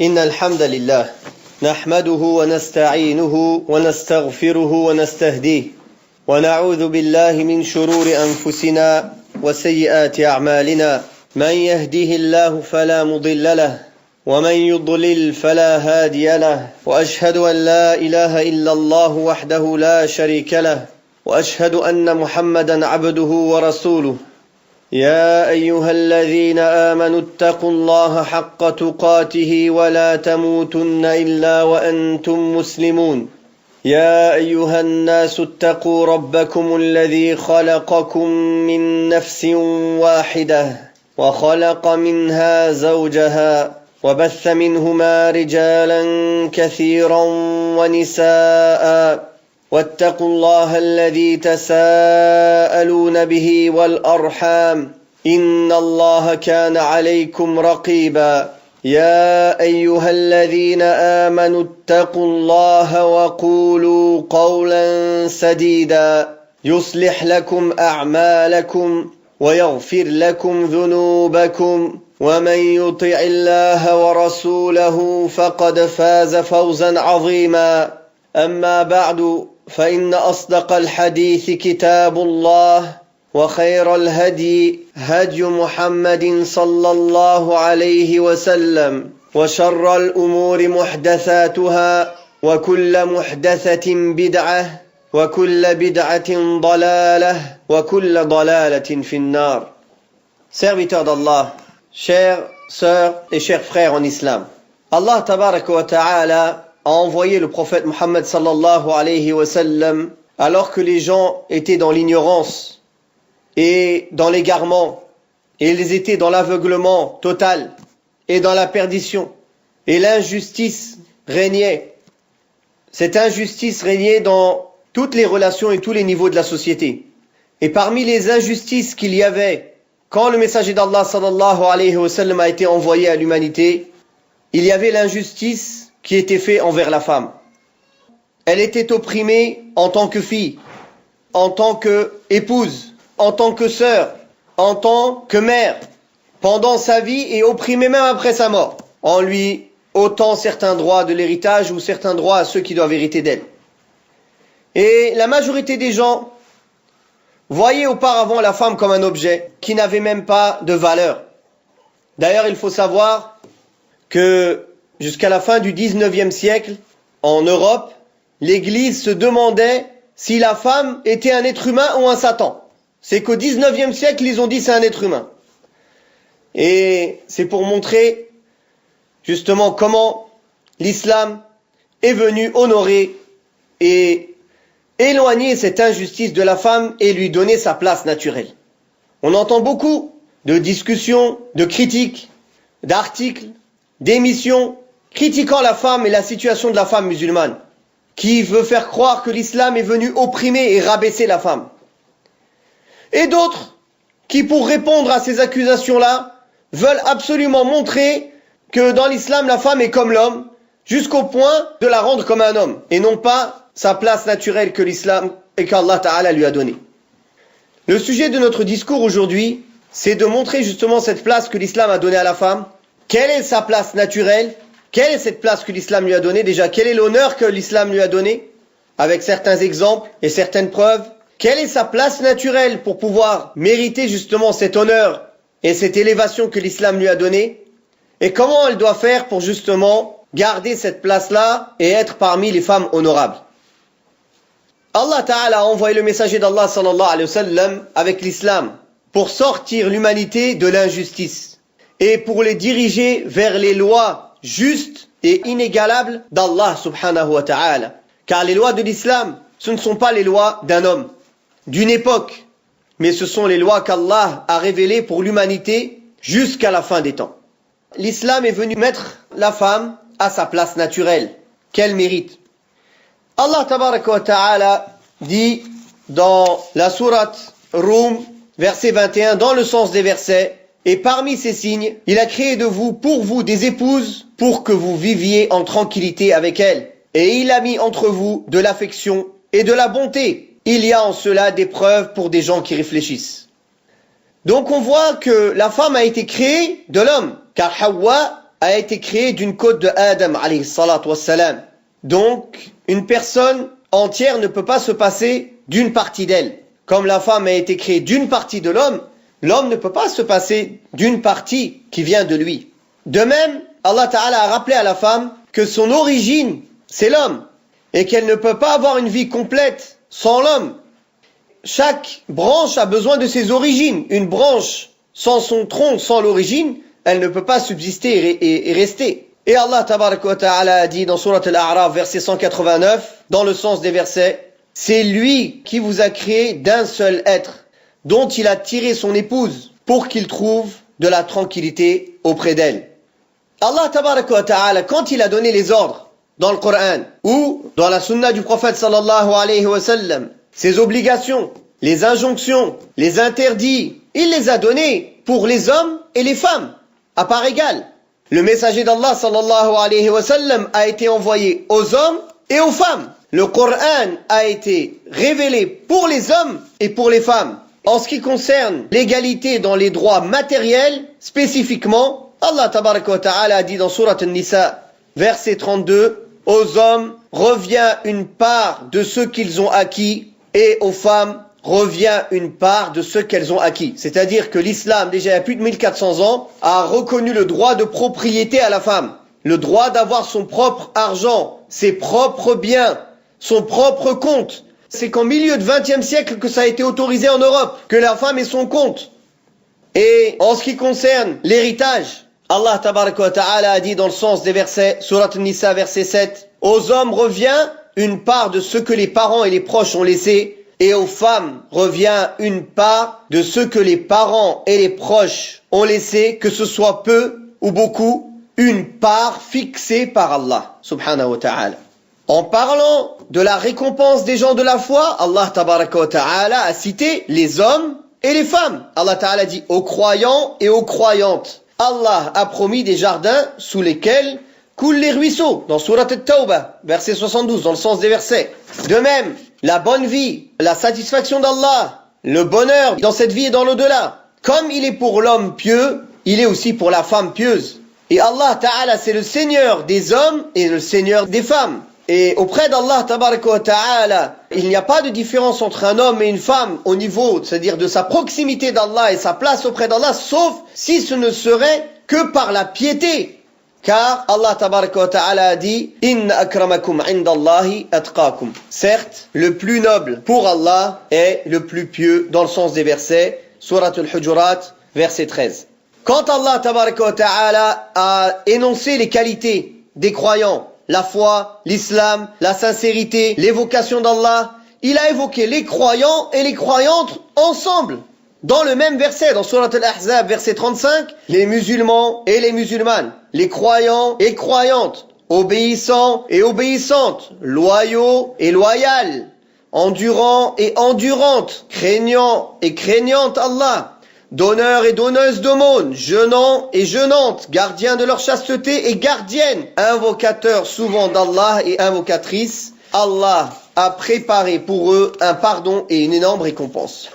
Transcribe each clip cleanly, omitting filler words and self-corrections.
إن الحمد لله نحمده ونستعينه ونستغفره ونستهديه ونعوذ بالله من شرور أنفسنا وسيئات أعمالنا من يهده الله فلا مضل له ومن يضلل فلا هادي له وأشهد أن لا إله إلا الله وحده لا شريك له وأشهد أن محمدا عبده ورسوله يا أيها الذين آمنوا اتقوا الله حق تقاته ولا تموتن إلا وأنتم مسلمون يا أيها الناس اتقوا ربكم الذي خلقكم من نفس واحدة وخلق منها زوجها وبث منهما رجالا كثيرا ونساء واتقوا الله الذي تساءلون به والأرحام إن الله كان عليكم رقيبا يا أيها الذين آمنوا اتقوا الله وقولوا قولا سديدا يصلح لكم أعمالكم ويغفر لكم ذنوبكم ومن يطع الله ورسوله فقد فاز فوزا عظيما أما بعد فإن أصدق الحديث كتاب الله وخير الهدي هدي محمد صلى الله عليه وسلم وشر الأمور محدثاتها وكل محدثة بدعة وكل بدعة ضلالة وكل ضلالة في النار. Serviteurs d'Allah, chères sœurs et chers frères en islam, Allah tabaraka wa ta'ala a envoyé le prophète Muhammad sallallahu alayhi wa sallam alors que les gens étaient dans l'ignorance et dans l'égarement, et ils étaient dans l'aveuglement total et dans la perdition, et l'injustice régnait. Cette injustice régnait dans toutes les relations et tous les niveaux de la société. Et parmi les injustices qu'il y avait quand le messager d'Allah sallallahu alayhi wa sallam a été envoyé à l'humanité, il y avait l'injustice qui était faite envers la femme. Elle était opprimée en tant que fille, en tant qu'épouse, en tant que sœur, en tant que mère, pendant sa vie et opprimée même après sa mort, en lui ôtant certains droits de l'héritage ou certains droits à ceux qui doivent hériter d'elle. Et la majorité des gens voyaient auparavant la femme comme un objet qui n'avait même pas de valeur. D'ailleurs, il faut savoir que jusqu'à la fin du 19e siècle, en Europe, l'Église se demandait si la femme était un être humain ou un Satan. C'est qu'au 19e siècle, ils ont dit c'est un être humain. Et c'est pour montrer justement comment l'islam est venu honorer et éloigner cette injustice de la femme et lui donner sa place naturelle. On entend beaucoup de discussions, de critiques, d'articles, d'émissions critiquant la femme et la situation de la femme musulmane, qui veut faire croire que l'islam est venu opprimer et rabaisser la femme. Et d'autres qui, pour répondre à ces accusations-là, veulent absolument montrer que dans l'islam, la femme est comme l'homme, jusqu'au point de la rendre comme un homme, et non pas sa place naturelle que l'islam et qu'Allah Ta'ala lui a donnée. Le sujet de notre discours aujourd'hui, c'est de montrer justement cette place que l'islam a donnée à la femme. Quelle est sa place naturelle? Quelle est cette place que l'islam lui a donnée? Déjà, quel est l'honneur que l'islam lui a donné? Avec certains exemples et certaines preuves. Quelle est sa place naturelle pour pouvoir mériter justement cet honneur et cette élévation que l'islam lui a donnée? Et comment elle doit faire pour justement garder cette place-là et être parmi les femmes honorables? Allah Ta'ala a envoyé le messager d'Allah sallallahu alayhi wa sallam avec l'islam pour sortir l'humanité de l'injustice et pour les diriger vers les lois justes et inégalables d'Allah subhanahu wa ta'ala. Car les lois de l'islam, ce ne sont pas les lois d'un homme, d'une époque, mais ce sont les lois qu'Allah a révélées pour l'humanité jusqu'à la fin des temps. L'islam est venu mettre la femme à sa place naturelle, qu'elle mérite. Allah tabaraka wa ta'ala dit dans la sourate Rum, verset 21, dans le sens des versets, et parmi ces signes, il a créé de vous, pour vous, des épouses, pour que vous viviez en tranquillité avec elles. Et il a mis entre vous de l'affection et de la bonté. Il y a en cela des preuves pour des gens qui réfléchissent. Donc on voit que la femme a été créée de l'homme, car Hawa a été créé d'une côte de Adam, alayhi salatu wassalam. Donc, une personne entière ne peut pas se passer d'une partie d'elle. Comme la femme a été créée d'une partie de l'homme, l'homme ne peut pas se passer d'une partie qui vient de lui. De même, Allah Ta'ala a rappelé à la femme que son origine, c'est l'homme, et qu'elle ne peut pas avoir une vie complète sans l'homme. Chaque branche a besoin de ses origines. Une branche sans son tronc, sans l'origine, elle ne peut pas subsister et rester. Et Allah Tabaraka wa Ta'ala a dit dans Surat Al-A'raf, verset 189, dans le sens des versets, « C'est lui qui vous a créé d'un seul être, dont il a tiré son épouse, pour qu'il trouve de la tranquillité auprès d'elle. » Allah Tabaraka wa Ta'ala, quand il a donné les ordres dans le Coran ou dans la sunna du prophète sallallahu alayhi wa sallam, ses obligations, les injonctions, les interdits, il les a donnés pour les hommes et les femmes, à part égale. Le messager d'Allah sallallahu alayhi wa sallam a été envoyé aux hommes et aux femmes. Le Coran a été révélé pour les hommes et pour les femmes. En ce qui concerne l'égalité dans les droits matériels, spécifiquement, Allah Tabaraka wa Ta'ala a dit dans Surat An-Nisa, verset 32, « Aux hommes revient une part de ce qu'ils ont acquis et aux femmes revient une part de ce qu'elles ont acquis. » C'est-à-dire que l'islam, déjà il y a plus de 1400 ans, a reconnu le droit de propriété à la femme. Le droit d'avoir son propre argent, ses propres biens, son propre compte. C'est qu'en milieu du XXe siècle que ça a été autorisé en Europe, que la femme ait son compte. Et en ce qui concerne l'héritage, Allah Tabaraka wa Ta'ala a dit dans le sens des versets, Surat An-Nisa, verset 7, « Aux hommes revient une part de ce que les parents et les proches ont laissé, et aux femmes revient une part de ce que les parents et les proches ont laissé, que ce soit peu ou beaucoup, une part fixée par Allah, subhanahu wa ta'ala. » En parlant de la récompense des gens de la foi, Allah Tabaraka wa Ta'ala a cité les hommes et les femmes. Allah Ta'ala dit aux croyants et aux croyantes. Allah a promis des jardins sous lesquels coulent les ruisseaux, dans Surat At-Tawbah, verset 72, dans le sens des versets. De même, la bonne vie, la satisfaction d'Allah, le bonheur dans cette vie et dans l'au-delà. Comme il est pour l'homme pieux, il est aussi pour la femme pieuse. Et Allah Ta'ala, c'est le Seigneur des hommes et le Seigneur des femmes. Et auprès d'Allah Tabaraka wa Ta'ala, il n'y a pas de différence entre un homme et une femme au niveau, c'est-à-dire de sa proximité d'Allah et sa place auprès d'Allah, sauf si ce ne serait que par la piété. Car Allah Tabaraka wa Ta'ala a dit « Inna akramakum indallahi atqakum » Certes, le plus noble pour Allah est le plus pieux, dans le sens des versets, Surat Al-Hujurat, verset 13. Quand Allah Tabaraka wa Ta'ala a énoncé les qualités des croyants, la foi, l'islam, la sincérité, l'évocation d'Allah, il a évoqué les croyants et les croyantes ensemble. Dans le même verset, dans Surat Al-Ahzab, verset 35, les musulmans et les musulmanes, les croyants et croyantes, obéissants et obéissantes, loyaux et loyales, endurants et endurantes, craignants et craignantes Allah, donneurs et donneuses d'aumônes, jeûnants et jeûnantes, gardiens de leur chasteté et gardiennes, invocateurs souvent d'Allah et invocatrices, Allah a préparé pour eux un pardon et une énorme récompense.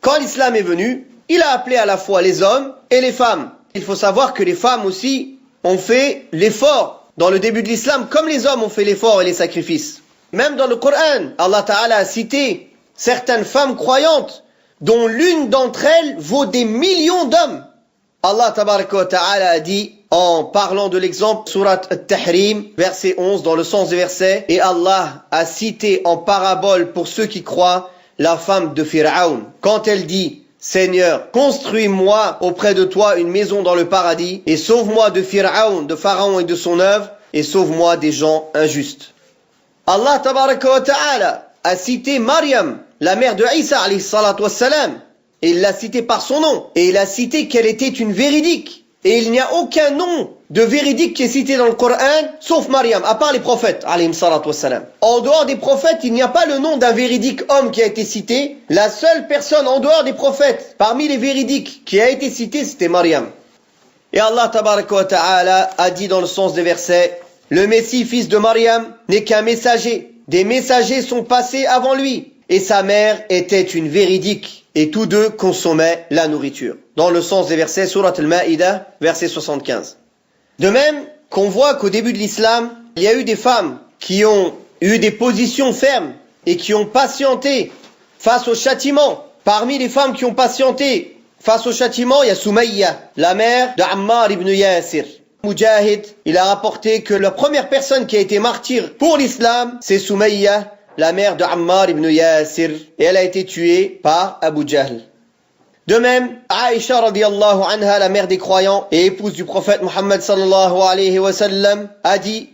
Quand l'islam est venu, il a appelé à la fois les hommes et les femmes. Il faut savoir que les femmes aussi ont fait l'effort dans le début de l'islam, comme les hommes ont fait l'effort et les sacrifices. Même dans le Coran, Allah Ta'ala a cité certaines femmes croyantes, dont l'une d'entre elles vaut des millions d'hommes. Allah Tabaraka wa Ta'ala a dit, en parlant de l'exemple, Surat At-Tahrim, verset 11, dans le sens des versets, et Allah a cité en parabole pour ceux qui croient la femme de Pharaon. Quand elle dit, Seigneur, construis-moi auprès de toi une maison dans le paradis, et sauve-moi de Pharaon et de son œuvre, et sauve-moi des gens injustes. Allah Tabaraka wa Ta'ala a cité Maryam, la mère de Isa alayhi salatu wassalam, et il l'a citée par son nom, et il a cité qu'elle était une véridique. Et il n'y a aucun nom de véridique qui est cité dans le Coran, sauf Maryam, à part les prophètes alayhi salatu wassalam. En dehors des prophètes, il n'y a pas le nom d'un véridique homme qui a été cité. La seule personne en dehors des prophètes, parmi les véridiques, qui a été citée, c'était Maryam. Et Allah Tabaraka wa Ta'ala a dit dans le sens des versets, le Messie, fils de Maryam, n'est qu'un messager. Des messagers sont passés avant lui. Et sa mère était une véridique. Et tous deux consommaient la nourriture. Dans le sens des versets, Surat Al-Ma'idah, verset 75. De même qu'on voit qu'au début de l'islam, il y a eu des femmes qui ont eu des positions fermes et qui ont patienté face au châtiment. Parmi les femmes qui ont patienté face au châtiment, il y a Soumaïa, la mère de Ammar ibn Yasir. Mujahid, il a rapporté que la première personne qui a été martyre pour l'islam, c'est Soumaïa, la mère de Ammar ibn Yasir, et elle a été tuée par Abu Jahl. De même, Aïcha radiyallahu anha, la mère des croyants et épouse du prophète Muhammad sallallahu alayhi wa sallam, a dit: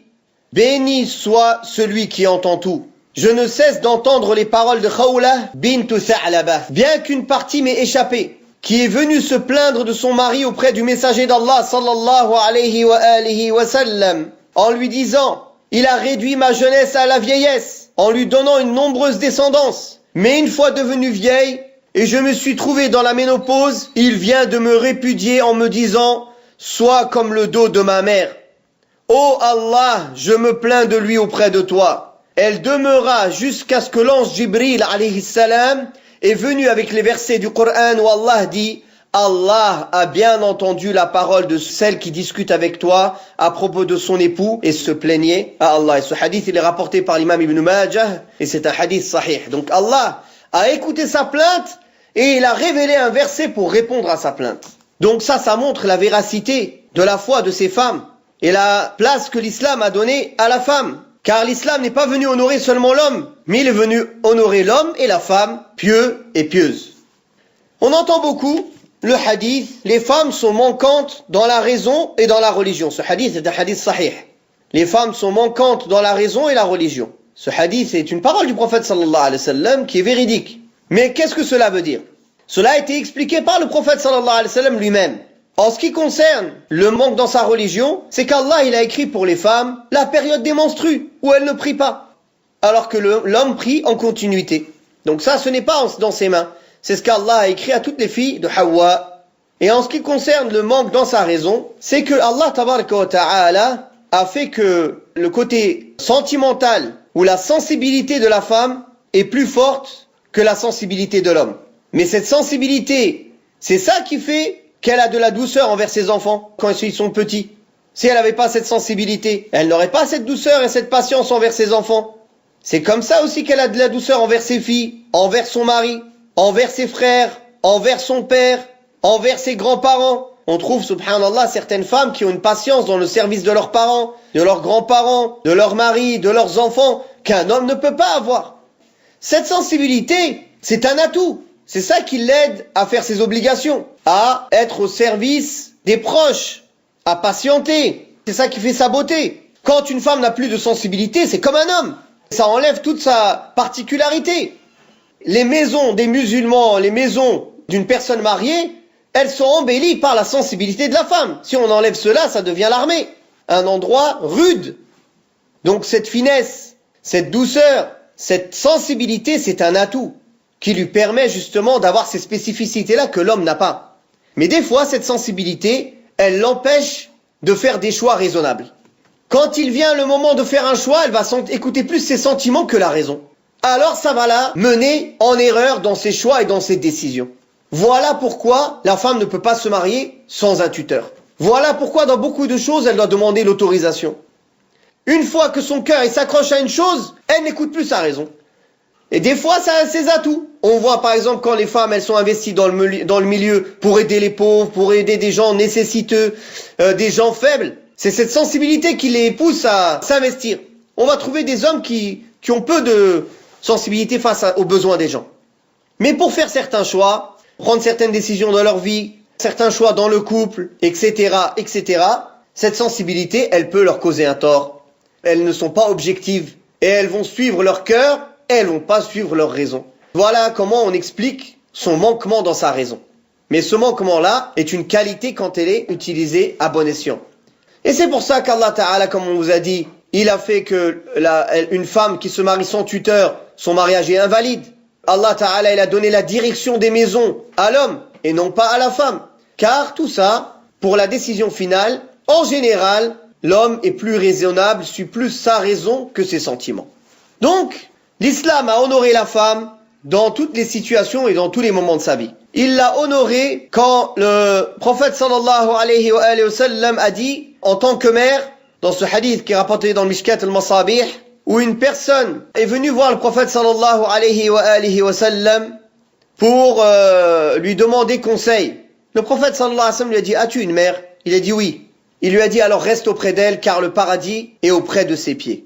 béni soit celui qui entend tout. Je ne cesse d'entendre les paroles de Khawla bint Tha'laba, bien qu'une partie m'ait échappé, qui est venue se plaindre de son mari auprès du messager d'Allah sallallahu alayhi wa sallam, en lui disant: il a réduit ma jeunesse à la vieillesse, en lui donnant une nombreuse descendance. Mais une fois devenue vieille, et je me suis trouvé dans la ménopause, il vient de me répudier en me disant: sois comme le dos de ma mère. Ô Allah, je me plains de lui auprès de toi. Elle demeura jusqu'à ce que l'ange Jibril alayhi salam est venu avec les versets du Coran où Allah dit: Allah a bien entendu la parole de celle qui discute avec toi à propos de son époux et se plaignait à Allah. Et ce hadith, il est rapporté par l'imam Ibn Majah et c'est un hadith sahih. Donc Allah a écouté sa plainte et il a révélé un verset pour répondre à sa plainte. Donc ça montre la véracité de la foi de ces femmes et la place que l'islam a donnée à la femme. Car l'islam n'est pas venu honorer seulement l'homme, mais il est venu honorer l'homme et la femme, pieux et pieuses. On entend beaucoup le hadith: les femmes sont manquantes dans la raison et dans la religion. Ce hadith est un hadith sahih. Les femmes sont manquantes dans la raison et la religion. Ce hadith est une parole du prophète sallallahu alayhi wa sallam qui est véridique. Mais qu'est-ce que cela veut dire? Cela a été expliqué par le prophète sallallahu alayhi wa sallam lui-même. En ce qui concerne le manque dans sa religion, c'est qu'Allah il a écrit pour les femmes la période des menstrues, où elles ne prient pas, alors que l'homme prie en continuité. Donc ça, ce n'est pas dans ses mains. C'est ce qu'Allah a écrit à toutes les filles de Hawa. Et en ce qui concerne le manque dans sa raison, c'est que Allah tabaraka wa ta'ala a fait que le côté sentimental ou la sensibilité de la femme est plus forte que la sensibilité de l'homme. Mais cette sensibilité, c'est ça qui fait qu'elle a de la douceur envers ses enfants quand ils sont petits. Si elle n'avait pas cette sensibilité, elle n'aurait pas cette douceur et cette patience envers ses enfants. C'est comme ça aussi qu'elle a de la douceur envers ses filles, envers son mari, envers ses frères, envers son père, envers ses grands-parents. On trouve, subhanallah, certaines femmes qui ont une patience dans le service de leurs parents, de leurs grands-parents, de leurs maris, de leurs enfants, qu'un homme ne peut pas avoir. Cette sensibilité, c'est un atout. C'est ça qui l'aide à faire ses obligations, à être au service des proches, à patienter. C'est ça qui fait sa beauté. Quand une femme n'a plus de sensibilité, c'est comme un homme. Ça enlève toute sa particularité. Les maisons des musulmans, les maisons d'une personne mariée, elles sont embellies par la sensibilité de la femme. Si on enlève cela, ça devient l'armée. Un endroit rude. Donc cette finesse, cette douceur, cette sensibilité, c'est un atout qui lui permet justement d'avoir ces spécificités-là que l'homme n'a pas. Mais des fois, cette sensibilité, elle l'empêche de faire des choix raisonnables. Quand il vient le moment de faire un choix, elle va écouter plus ses sentiments que la raison. Alors ça va la mener en erreur dans ses choix et dans ses décisions. Voilà pourquoi la femme ne peut pas se marier sans un tuteur. Voilà pourquoi dans beaucoup de choses, elle doit demander l'autorisation. Une fois que son cœur s'accroche à une chose, elle n'écoute plus sa raison. Et des fois, ça a ses atouts. On voit par exemple quand les femmes elles sont investies dans le milieu pour aider les pauvres, pour aider des gens nécessiteux, des gens faibles. C'est cette sensibilité qui les pousse à s'investir. On va trouver des hommes qui ont peu de sensibilité face aux besoins des gens. Mais pour faire certains choix, prendre certaines décisions dans leur vie, certains choix dans le couple, etc., cette sensibilité, elle peut leur causer un tort. Elles ne sont pas objectives et elles vont suivre leur cœur. Elles vont pas suivre leur raison. Voilà comment on explique son manquement dans sa raison. Mais ce manquement-là est une qualité quand elle est utilisée à bon escient. Et c'est pour ça qu'Allah Ta'ala, comme on vous a dit, il a fait que une femme qui se marie sans tuteur, son mariage est invalide. Allah Ta'ala, il a donné la direction des maisons à l'homme et non pas à la femme. Car tout ça, pour la décision finale, en général, l'homme est plus raisonnable, suit plus sa raison que ses sentiments. Donc, l'islam a honoré la femme dans toutes les situations et dans tous les moments de sa vie. Il l'a honorée quand le prophète sallallahu alayhi wa sallam a dit: en tant que mère, dans ce hadith qui est rapporté dans le Mishkat al-Masabih, où une personne est venue voir le prophète sallallahu alayhi wa sallam pour lui demander conseil. Le prophète sallallahu alayhi wa sallam lui a dit: as-tu une mère? Il a dit oui. Il lui a dit: alors reste auprès d'elle, car le paradis est auprès de ses pieds.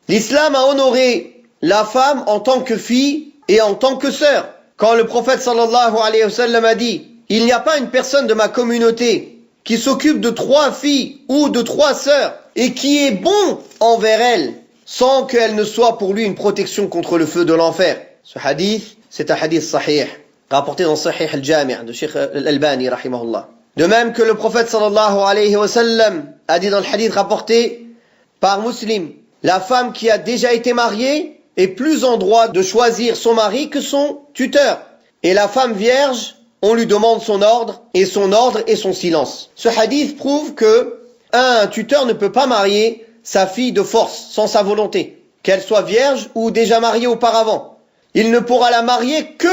L'islam a honoré la femme en tant que fille et en tant que sœur. Quand le prophète sallallahu alayhi wa sallam a dit: il n'y a pas une personne de ma communauté qui s'occupe de 3 filles ou de 3 sœurs et qui est bon envers elles sans qu'elle ne soit pour lui une protection contre le feu de l'enfer. Ce hadith, c'est un hadith sahih, rapporté dans Sahih al-Jami' de Cheikh al-Albani rahimahullah. De même que le prophète sallallahu alayhi wa sallam a dit dans le hadith rapporté par Muslim: la femme qui a déjà été mariée est plus en droit de choisir son mari que son tuteur. Et la femme vierge, on lui demande son ordre et son silence. Ce hadith prouve que un tuteur ne peut pas marier sa fille de force, sans sa volonté, qu'elle soit vierge ou déjà mariée auparavant. Il ne pourra la marier que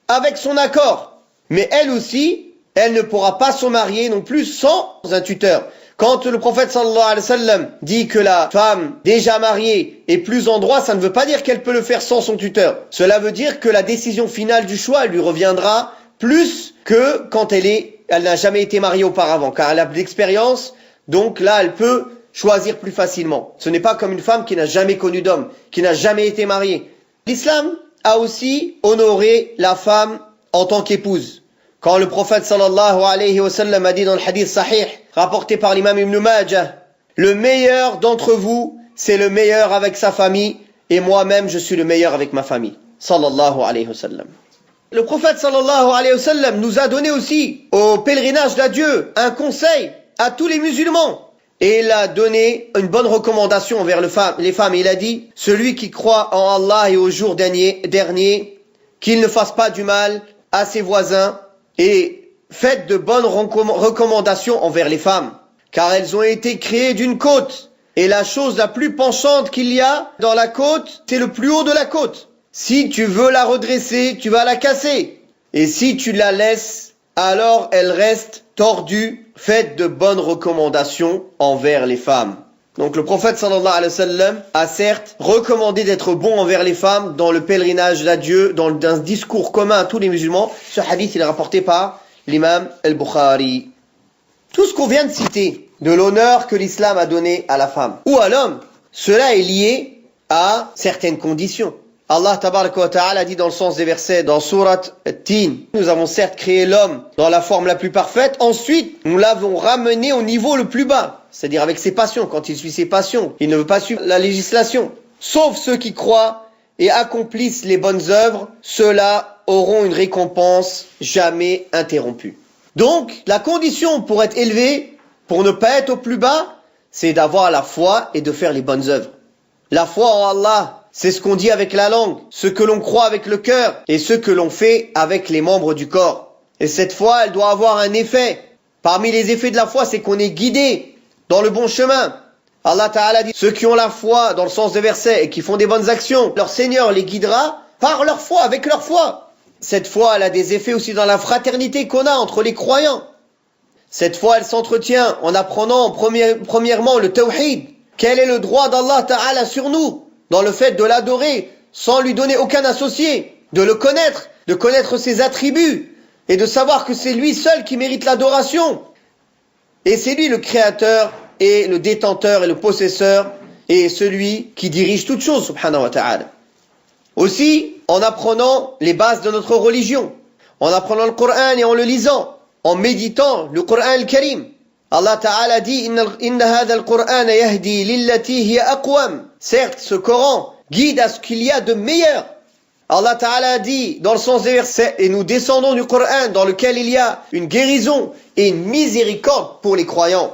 avec son accord. Mais elle aussi, elle ne pourra pas se marier non plus sans un tuteur. Quand le prophète sallallahu alayhi wa sallam dit que la femme déjà mariée est plus en droit, ça ne veut pas dire qu'elle peut le faire sans son tuteur. Cela veut dire que la décision finale du choix lui reviendra plus que quand elle n'a jamais été mariée auparavant, car elle a de l'expérience, donc là elle peut choisir plus facilement. Ce n'est pas comme une femme qui n'a jamais connu d'homme, qui n'a jamais été mariée. L'islam a aussi honoré la femme en tant qu'épouse. Quand le prophète sallallahu alayhi wa sallam a dit dans le hadith sahih, rapporté par l'imam Ibn Majah: le meilleur d'entre vous, c'est le meilleur avec sa famille, et moi-même je suis le meilleur avec ma famille. Sallallahu alayhi wa sallam. Le prophète sallallahu alayhi wa sallam nous a donné aussi, au pèlerinage d'adieu, un conseil à tous les musulmans. Et il a donné une bonne recommandation envers les femmes. Il a dit: celui qui croit en Allah et au jour dernier, qu'il ne fasse pas du mal à ses voisins, et faites de bonnes recommandations envers les femmes, car elles ont été créées d'une côte. Et la chose la plus penchante qu'il y a dans la côte, c'est le plus haut de la côte. Si tu veux la redresser, tu vas la casser. Et si tu la laisses, alors elle reste tordue. Faites de bonnes recommandations envers les femmes. Donc le prophète sallallahu alayhi wa sallam a certes recommandé d'être bon envers les femmes dans le pèlerinage d'adieu, dans un discours commun à tous les musulmans. Ce hadith il est rapporté par l'imam al-Bukhari. Tout ce qu'on vient de citer, de l'honneur que l'islam a donné à la femme ou à l'homme, cela est lié à certaines conditions. Allah tabaraka wa ta'ala dit dans le sens des versets dans Surat At-Tin: nous avons certes créé l'homme dans la forme la plus parfaite, ensuite nous l'avons ramené au niveau le plus bas, c'est-à-dire avec ses passions. Quand il suit ses passions, il ne veut pas suivre la législation. Sauf ceux qui croient et accomplissent les bonnes œuvres, ceux-là auront une récompense jamais interrompue. Donc la condition pour être élevé, pour ne pas être au plus bas, c'est d'avoir la foi et de faire les bonnes œuvres. La foi en Allah, c'est ce qu'on dit avec la langue, ce que l'on croit avec le cœur et ce que l'on fait avec les membres du corps. Et cette foi, elle doit avoir un effet. Parmi les effets de la foi, c'est qu'on est guidé dans le bon chemin. Allah Ta'ala dit: ceux qui ont la foi, dans le sens des versets, et qui font des bonnes actions, leur Seigneur les guidera par leur foi, avec leur foi. Cette foi, elle a des effets aussi dans la fraternité qu'on a entre les croyants. Cette foi, elle s'entretient en apprenant premièrement le tawhid. Quel est le droit d'Allah Ta'ala sur nous? Dans le fait de l'adorer sans lui donner aucun associé, de le connaître, de connaître ses attributs et de savoir que c'est lui seul qui mérite l'adoration. Et c'est lui le créateur et le détenteur et le possesseur et celui qui dirige toutes choses, subhanahu wa ta'ala. Aussi, en apprenant les bases de notre religion, en apprenant le Coran et en le lisant, en méditant le Coran al-Karim. Allah Ta'ala dit: Inna hadha al-Qur'an yahdi lillati hiya aqwam. Certes, ce Coran guide à ce qu'il y a de meilleur. Allah Ta'ala dit dans le sens des versets: et nous descendons du Coran dans lequel il y a une guérison et une miséricorde pour les croyants.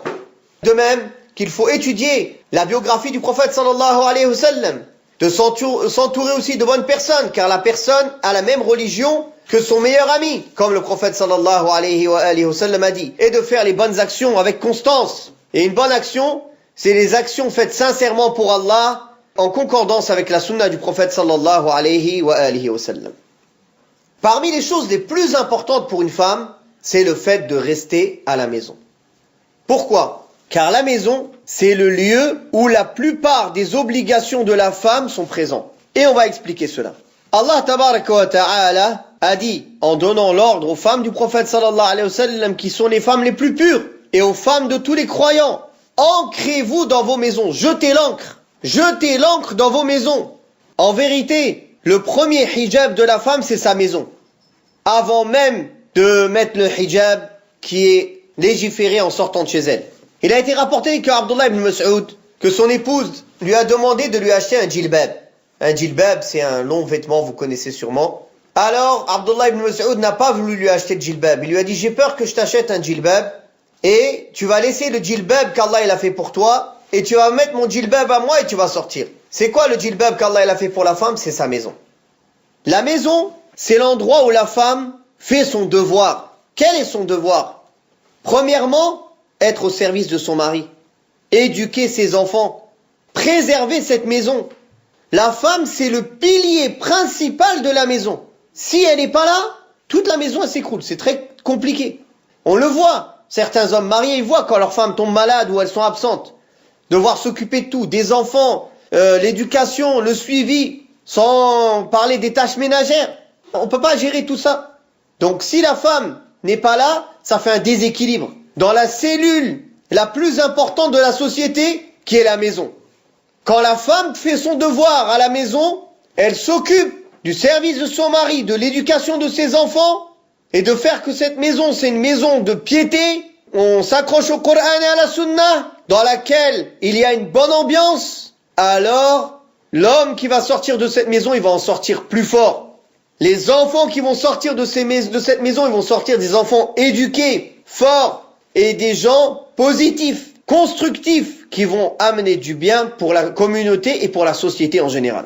De même qu'il faut étudier la biographie du prophète sallallahu alayhi wa sallam, de s'entourer aussi de bonnes personnes, car la personne a la même religion que son meilleur ami, comme le prophète sallallahu alayhi wa sallam a dit, et de faire les bonnes actions avec constance. Et une bonne action, c'est les actions faites sincèrement pour Allah, en concordance avec la sunna du prophète sallallahu alayhi wa sallam. Parmi les choses les plus importantes pour une femme, c'est le fait de rester à la maison. Pourquoi? Car la maison, c'est le lieu où la plupart des obligations de la femme sont présentes. Et on va expliquer cela. Allah tabaraka wa ta'ala a dit, en donnant l'ordre aux femmes du prophète sallallahu alayhi wa sallam, qui sont les femmes les plus pures, et aux femmes de tous les croyants, ancrez-vous dans vos maisons, jetez l'encre dans vos maisons. En vérité, le premier hijab de la femme, c'est sa maison. Avant même de mettre le hijab qui est légiféré en sortant de chez elle. Il a été rapporté que Abdullah ibn Mas'ud, que son épouse lui a demandé de lui acheter un djilbab. Un djilbab, c'est un long vêtement, vous connaissez sûrement. Alors, Abdullah ibn Mas'ud n'a pas voulu lui acheter de djilbab. Il lui a dit, j'ai peur que je t'achète un djilbab et tu vas laisser le djilbab qu'Allah il a fait pour toi et tu vas mettre mon djilbab à moi et tu vas sortir. C'est quoi le djilbab qu'Allah il a fait pour la femme? C'est sa maison. La maison, c'est l'endroit où la femme fait son devoir. Quel est son devoir? Premièrement, être au service de son mari, éduquer ses enfants, préserver cette maison. La femme, c'est le pilier principal de la maison. Si elle n'est pas là, toute la maison elle s'écroule. C'est très compliqué. On le voit. Certains hommes mariés, ils voient quand leurs femmes tombent malades ou elles sont absentes. Devoir s'occuper de tout, des enfants, l'éducation, le suivi, sans parler des tâches ménagères. On ne peut pas gérer tout ça. Donc si la femme n'est pas là, ça fait un déséquilibre dans la cellule la plus importante de la société, qui est la maison. Quand la femme fait son devoir à la maison, elle s'occupe du service de son mari, de l'éducation de ses enfants, et de faire que cette maison, c'est une maison de piété. On s'accroche au Coran et à la Sunna, dans laquelle il y a une bonne ambiance. Alors, l'homme qui va sortir de cette maison, il va en sortir plus fort. Les enfants qui vont sortir de cette maison, ils vont sortir des enfants éduqués, forts, et des gens positifs, constructifs, qui vont amener du bien pour la communauté et pour la société en général.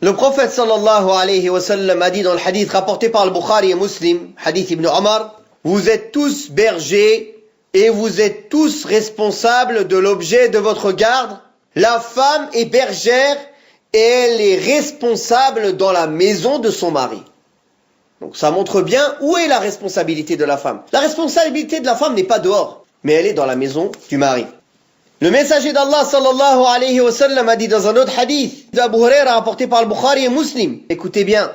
Le prophète sallallahu alayhi wa sallam a dit dans le hadith rapporté par le Bukhari et Muslim, hadith Ibn Omar, vous êtes tous bergers et vous êtes tous responsables de l'objet de votre garde. La femme est bergère et elle est responsable dans la maison de son mari. Donc ça montre bien où est la responsabilité de la femme. La responsabilité de la femme n'est pas dehors, mais elle est dans la maison du mari. Le messager d'Allah sallallahu alayhi wa sallam a dit dans un autre hadith d'Abu Huraira rapporté par le Bukhari et Muslim, écoutez bien,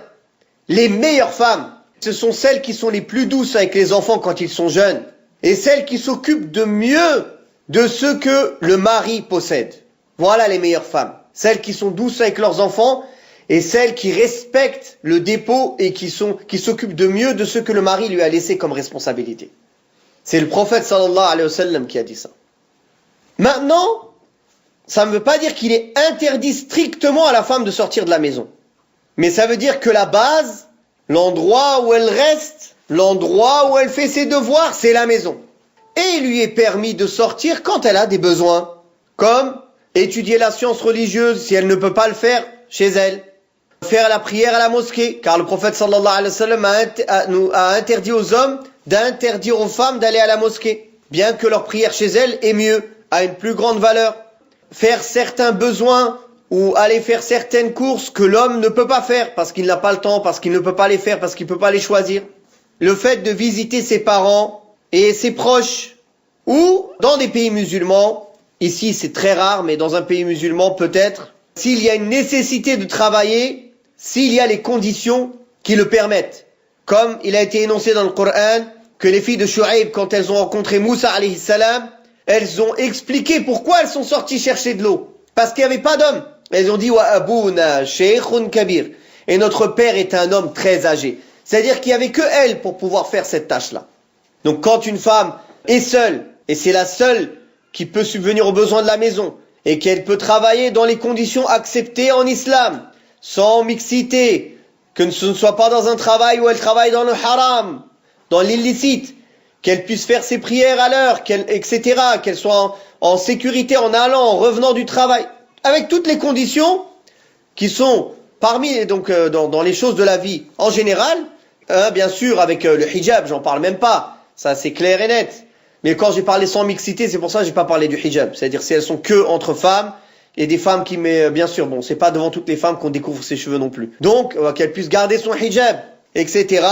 les meilleures femmes, ce sont celles qui sont les plus douces avec les enfants quand ils sont jeunes, et celles qui s'occupent de mieux de ce que le mari possède. Voilà les meilleures femmes, celles qui sont douces avec leurs enfants, et celles qui respectent le dépôt et qui s'occupent de mieux de ce que le mari lui a laissé comme responsabilité. C'est le prophète sallallahu alayhi wa sallam qui a dit ça. Maintenant, ça ne veut pas dire qu'il est interdit strictement à la femme de sortir de la maison. Mais ça veut dire que la base, l'endroit où elle reste, l'endroit où elle fait ses devoirs, c'est la maison. Et il lui est permis de sortir quand elle a des besoins, comme étudier la science religieuse si elle ne peut pas le faire chez elle, faire la prière à la mosquée, car le prophète sallallahu alayhi wa sallam a interdit aux hommes d'interdire aux femmes d'aller à la mosquée, bien que leur prière chez elles est mieux, a une plus grande valeur. Faire certains besoins ou aller faire certaines courses que l'homme ne peut pas faire parce qu'il n'a pas le temps, parce qu'il ne peut pas les faire, parce qu'il ne peut pas les choisir. Le fait de visiter ses parents et ses proches, ou dans des pays musulmans, ici c'est très rare, mais dans un pays musulman peut-être, s'il y a une nécessité de travailler, s'il y a les conditions qui le permettent. Comme il a été énoncé dans le Coran, que les filles de Shu'aib, quand elles ont rencontré Moussa alayhi salam, elles ont expliqué pourquoi elles sont sorties chercher de l'eau. Parce qu'il n'y avait pas d'homme. Elles ont dit « Wa abouna sheikhun kabir » et notre père est un homme très âgé. C'est-à-dire qu'il n'y avait que elle pour pouvoir faire cette tâche-là. Donc quand une femme est seule, et c'est la seule qui peut subvenir aux besoins de la maison, et qu'elle peut travailler dans les conditions acceptées en islam, sans mixité, que ce ne soit pas dans un travail où elle travaille dans le haram, dans l'illicite, qu'elle puisse faire ses prières à l'heure, etc., qu'elle soit en sécurité en allant, en revenant du travail, avec toutes les conditions qui sont parmi donc dans les choses de la vie en général, bien sûr avec le hijab, j'en parle même pas, ça c'est clair et net. Mais quand j'ai parlé sans mixité, c'est pour ça que j'ai pas parlé du hijab, c'est-à-dire si elles sont que entre femmes et des femmes qui, mais bien sûr, bon, c'est pas devant toutes les femmes qu'on découvre ses cheveux non plus. Donc qu'elle puisse garder son hijab, etc.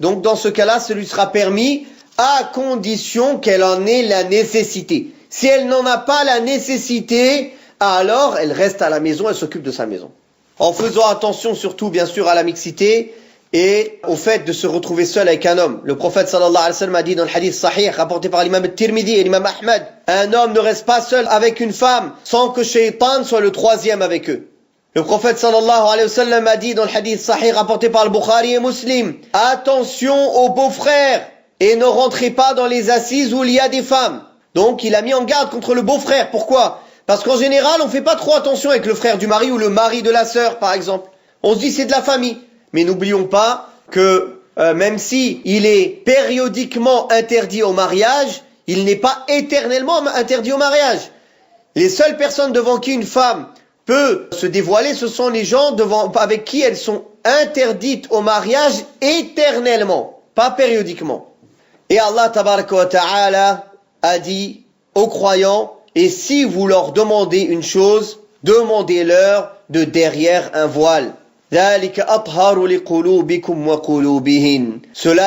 Donc dans ce cas-là, ce lui sera permis à condition qu'elle en ait la nécessité. Si elle n'en a pas la nécessité, alors elle reste à la maison, elle s'occupe de sa maison. En faisant attention surtout, bien sûr, à la mixité et au fait de se retrouver seul avec un homme. Le prophète sallallahu alayhi wa sallam a dit dans le hadith sahih, rapporté par l'imam al-Tirmidhi et l'imam Ahmad, un homme ne reste pas seul avec une femme sans que Shaitan soit le troisième avec eux. Le prophète sallallahu alayhi wa sallam a dit dans le hadith sahih, rapporté par le Bukhari et Muslim, attention aux beaux-frères et ne rentrez pas dans les assises où il y a des femmes. Donc il a mis en garde contre le beau-frère. Pourquoi ? Parce qu'en général, on ne fait pas trop attention avec le frère du mari ou le mari de la sœur, par exemple. On se dit c'est de la famille. Mais n'oublions pas que même si il est périodiquement interdit au mariage, il n'est pas éternellement interdit au mariage. Les seules personnes devant qui une femme peut se dévoiler, ce sont les gens avec qui elles sont interdites au mariage éternellement, pas périodiquement. Et Allah tabaraka wa ta'ala a dit aux croyants, et si vous leur demandez une chose, demandez-leur de derrière un voile. Cela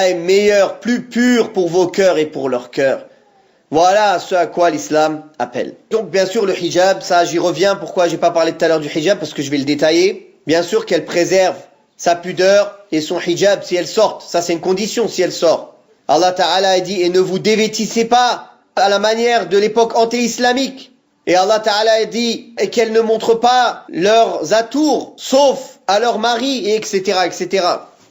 est meilleur, plus pur pour vos cœurs et pour leurs cœurs. Voilà ce à quoi l'islam appelle. Donc bien sûr le hijab, ça j'y reviens, pourquoi j'ai pas parlé tout à l'heure du hijab, parce que je vais le détailler. Bien sûr qu'elle préserve sa pudeur et son hijab si elle sort, ça c'est une condition si elle sort. Allah Ta'ala a dit, et ne vous dévêtissez pas à la manière de l'époque anté-islamique. Et Allah Ta'ala a dit, et qu'elles ne montrent pas leurs atours, sauf à leur mari, et etc., etc.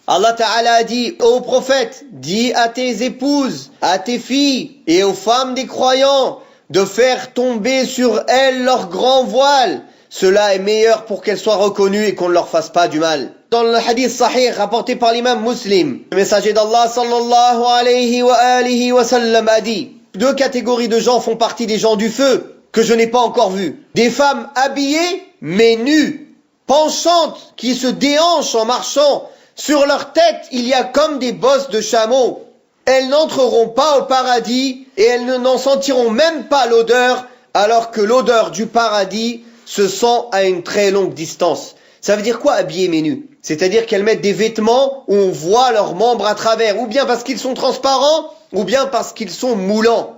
Allah Ta'ala a dit ô prophète, dis à tes épouses, à tes filles et aux femmes des croyants de faire tomber sur elles leur grand voile. Cela est meilleur pour qu'elles soient reconnues et qu'on ne leur fasse pas du mal. Dans le hadith sahih rapporté par l'imam Muslim, le messager d'Allah sallallahu alayhi wa sallam a dit, deux catégories de gens font partie des gens du feu que je n'ai pas encore vus. Des femmes habillées mais nues, penchantes, qui se déhanchent en marchant. Sur leur tête, il y a comme des bosses de chameaux. Elles n'entreront pas au paradis et elles n'en sentiront même pas l'odeur, alors que l'odeur du paradis se sent à une très longue distance. Ça veut dire quoi habillées mais nues ? C'est-à-dire qu'elles mettent des vêtements où on voit leurs membres à travers, ou bien parce qu'ils sont transparents, ou bien parce qu'ils sont moulants.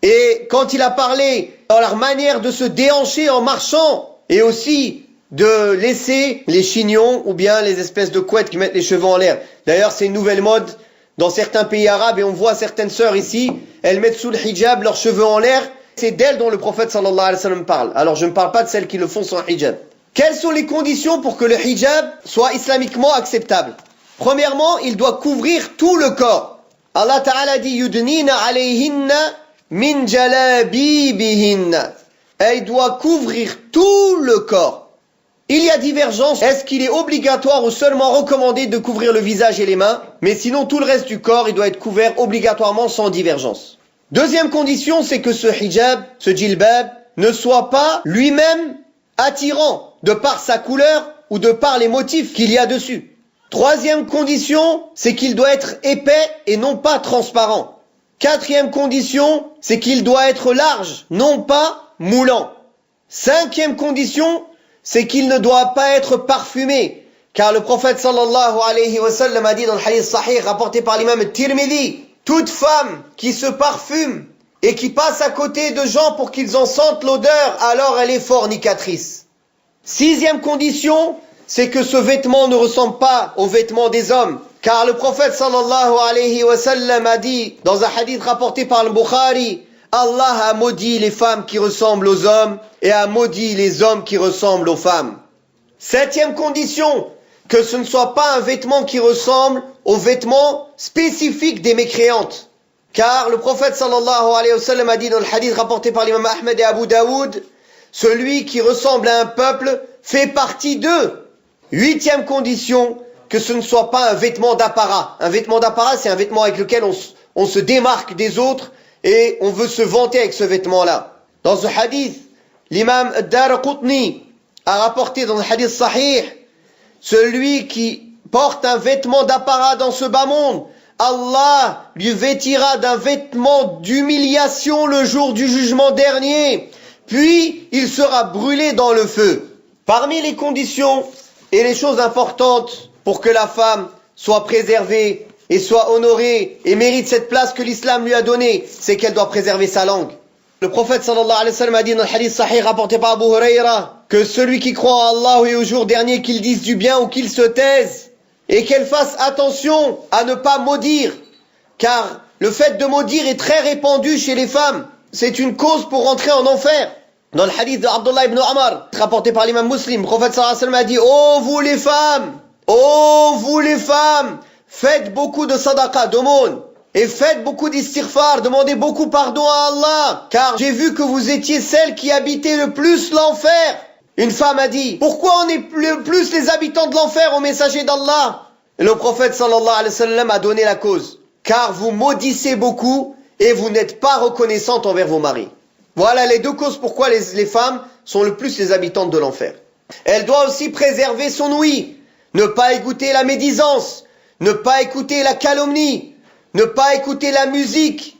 Et quand il a parlé dans leur manière de se déhancher en marchant, et aussi de laisser les chignons ou bien les espèces de couettes qui mettent les cheveux en l'air. D'ailleurs, c'est une nouvelle mode dans certains pays arabes et on voit certaines sœurs ici, elles mettent sous le hijab leurs cheveux en l'air. C'est d'elles dont le prophète sallallahu alayhi wa sallam parle. Alors je ne parle pas de celles qui le font sans hijab. Quelles sont les conditions pour que le hijab soit islamiquement acceptable ? Premièrement, il doit couvrir tout le corps. Allah Ta'ala dit yudnina alayhinna min jalabibihinna. Elle doit couvrir tout le corps. Il y a divergence. Est-ce qu'il est obligatoire ou seulement recommandé de couvrir le visage et les mains ? Mais sinon, tout le reste du corps, il doit être couvert obligatoirement sans divergence. Deuxième condition, c'est que ce hijab, ce djilbab, ne soit pas lui-même attirant de par sa couleur ou de par les motifs qu'il y a dessus. Troisième condition, c'est qu'il doit être épais et non pas transparent. Quatrième condition, c'est qu'il doit être large, non pas moulant. Cinquième condition, c'est qu'il ne doit pas être parfumé. Car le prophète sallallahu alayhi wa sallam a dit dans le hadith sahih rapporté par l'imam Tirmidhi, toute femme qui se parfume et qui passe à côté de gens pour qu'ils en sentent l'odeur, alors elle est fornicatrice. Sixième condition, c'est que ce vêtement ne ressemble pas aux vêtements des hommes. Car le prophète sallallahu alayhi wa sallam a dit dans un hadith rapporté par le Bukhari, Allah a maudit les femmes qui ressemblent aux hommes et a maudit les hommes qui ressemblent aux femmes. Septième condition, que ce ne soit pas un vêtement qui ressemble aux vêtements spécifiques des mécréantes. Car le prophète sallallahu alayhi wa sallam a dit dans le hadith rapporté par l'imam Ahmad et Abu Daoud, celui qui ressemble à un peuple fait partie d'eux. Huitième condition, que ce ne soit pas un vêtement d'apparat. Un vêtement d'apparat, c'est un vêtement avec lequel on se démarque des autres et on veut se vanter avec ce vêtement-là. Dans ce hadith, l'imam Ad-Daraqutni a rapporté dans le hadith sahih, celui qui porte un vêtement d'apparat dans ce bas monde, Allah lui vêtira d'un vêtement d'humiliation le jour du jugement dernier, puis il sera brûlé dans le feu. Parmi les conditions et les choses importantes pour que la femme soit préservée et soit honorée et mérite cette place que l'islam lui a donnée, c'est qu'elle doit préserver sa langue. Le prophète sallallahu alayhi wa sallam a dit dans le hadith sahih rapporté par Abu Huraira que celui qui croit en Allah et au jour dernier, qu'il dise du bien ou qu'il se taise, et qu'elle fasse attention à ne pas maudire, car le fait de maudire est très répandu chez les femmes. C'est une cause pour rentrer en enfer. Dans le hadith d'Abdullah ibn Omar, rapporté par l'imam Muslim, le prophète sallallahu alayhi wa sallam a dit: oh vous les femmes, faites beaucoup de sadaqa, d'aumône, et faites beaucoup d'istighfar, demandez beaucoup pardon à Allah, car j'ai vu que vous étiez celles qui habitaient le plus l'enfer. Une femme a dit: pourquoi on est le plus les habitants de l'enfer au messager d'Allah? Et le prophète sallallahu alayhi wa sallam a donné la cause: car vous maudissez beaucoup et vous n'êtes pas reconnaissantes envers vos maris. Voilà les deux causes pourquoi les femmes sont le plus les habitantes de l'enfer. Elle doit aussi préserver son ouïe, ne pas écouter la médisance, ne pas écouter la calomnie, ne pas écouter la musique.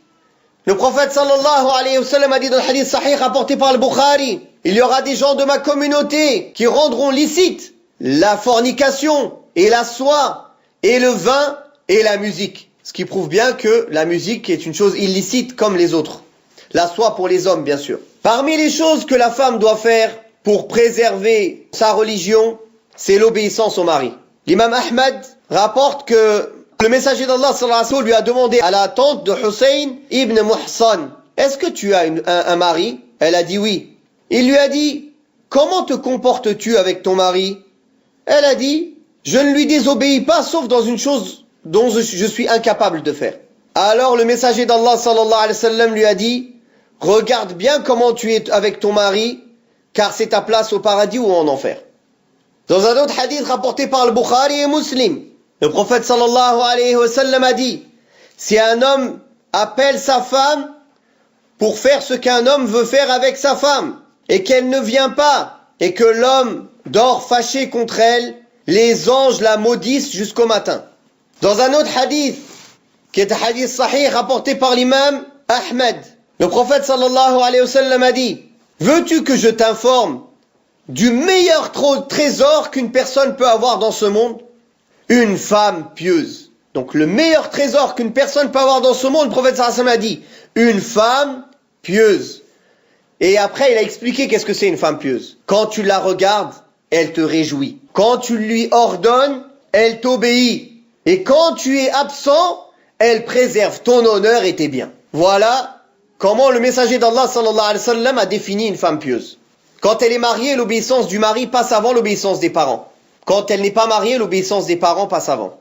Le prophète sallallahu alayhi wa sallam a dit dans le hadith sahih rapporté par le Bukhari: il y aura des gens de ma communauté qui rendront licite la fornication et la soie et le vin et la musique. Ce qui prouve bien que la musique est une chose illicite comme les autres. La soie pour les hommes, bien sûr. Parmi les choses que la femme doit faire pour préserver sa religion, c'est l'obéissance au mari. L'imam Ahmad rapporte que le messager d'Allah sallallahu alayhi wa sallam lui a demandé à la tante de Hussein ibn Muhsan: est-ce que tu as un mari? Elle a dit oui. Il lui a dit: comment te comportes-tu avec ton mari? Elle a dit: je ne lui désobéis pas sauf dans une chose dont je suis incapable de faire. Alors le messager d'Allah sallallahu alayhi wa sallam lui a dit: regarde bien comment tu es avec ton mari, car c'est ta place au paradis ou en enfer. Dans un autre hadith rapporté par le Bukhari et Muslim, le prophète sallallahu alayhi wa sallam a dit: si un homme appelle sa femme pour faire ce qu'un homme veut faire avec sa femme, et qu'elle ne vient pas, et que l'homme dort fâché contre elle, les anges la maudissent jusqu'au matin. Dans un autre hadith, qui est un hadith sahih rapporté par l'imam Ahmed, le prophète sallallahu alayhi wa sallam a dit: veux-tu que je t'informe du meilleur trésor qu'une personne peut avoir dans ce monde? Une femme pieuse. Donc le meilleur trésor qu'une personne peut avoir dans ce monde, le prophète sallallahu alayhi wa sallam a dit: une femme pieuse. Et après il a expliqué qu'est-ce que c'est une femme pieuse. Quand tu la regardes, elle te réjouit. Quand tu lui ordonnes, elle t'obéit. Et quand tu es absent, elle préserve ton honneur et tes biens. Voilà comment le messager d'Allah sallallahu alayhi wa sallam a défini une femme pieuse. Quand elle est mariée, l'obéissance du mari passe avant l'obéissance des parents. Quand elle n'est pas mariée, l'obéissance des parents passe avant.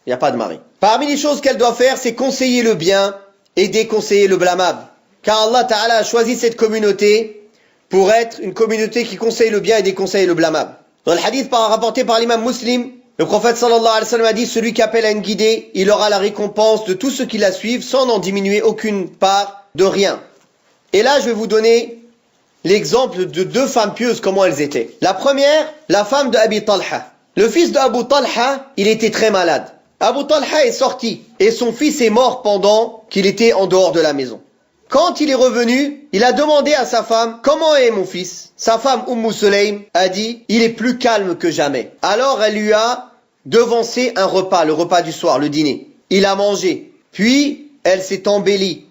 Il n'y a pas de mari. Parmi les choses qu'elle doit faire, c'est conseiller le bien et déconseiller le blâmable. Car Allah Ta'ala a choisi cette communauté pour être une communauté qui conseille le bien et déconseille le blâmable. Dans le hadith rapporté par l'imam Muslim, le prophète sallallahu alayhi wa sallam a dit: celui qui appelle à une guidée, il aura la récompense de tous ceux qui la suivent sans en diminuer aucune part de rien. Et là, je vais vous donner l'exemple de deux femmes pieuses, comment elles étaient. La première, la femme de Abi Talha. Le fils de Abu Talha, il était très malade. Abu Talha est sorti et son fils est mort pendant qu'il était en dehors de la maison. Quand il est revenu, il a demandé à sa femme: comment est mon fils? Sa femme Sulaym a dit: il est plus calme que jamais. Alors elle lui a devancé un repas, le repas du soir, le dîner. Il a mangé. Puis elle s'était embellie.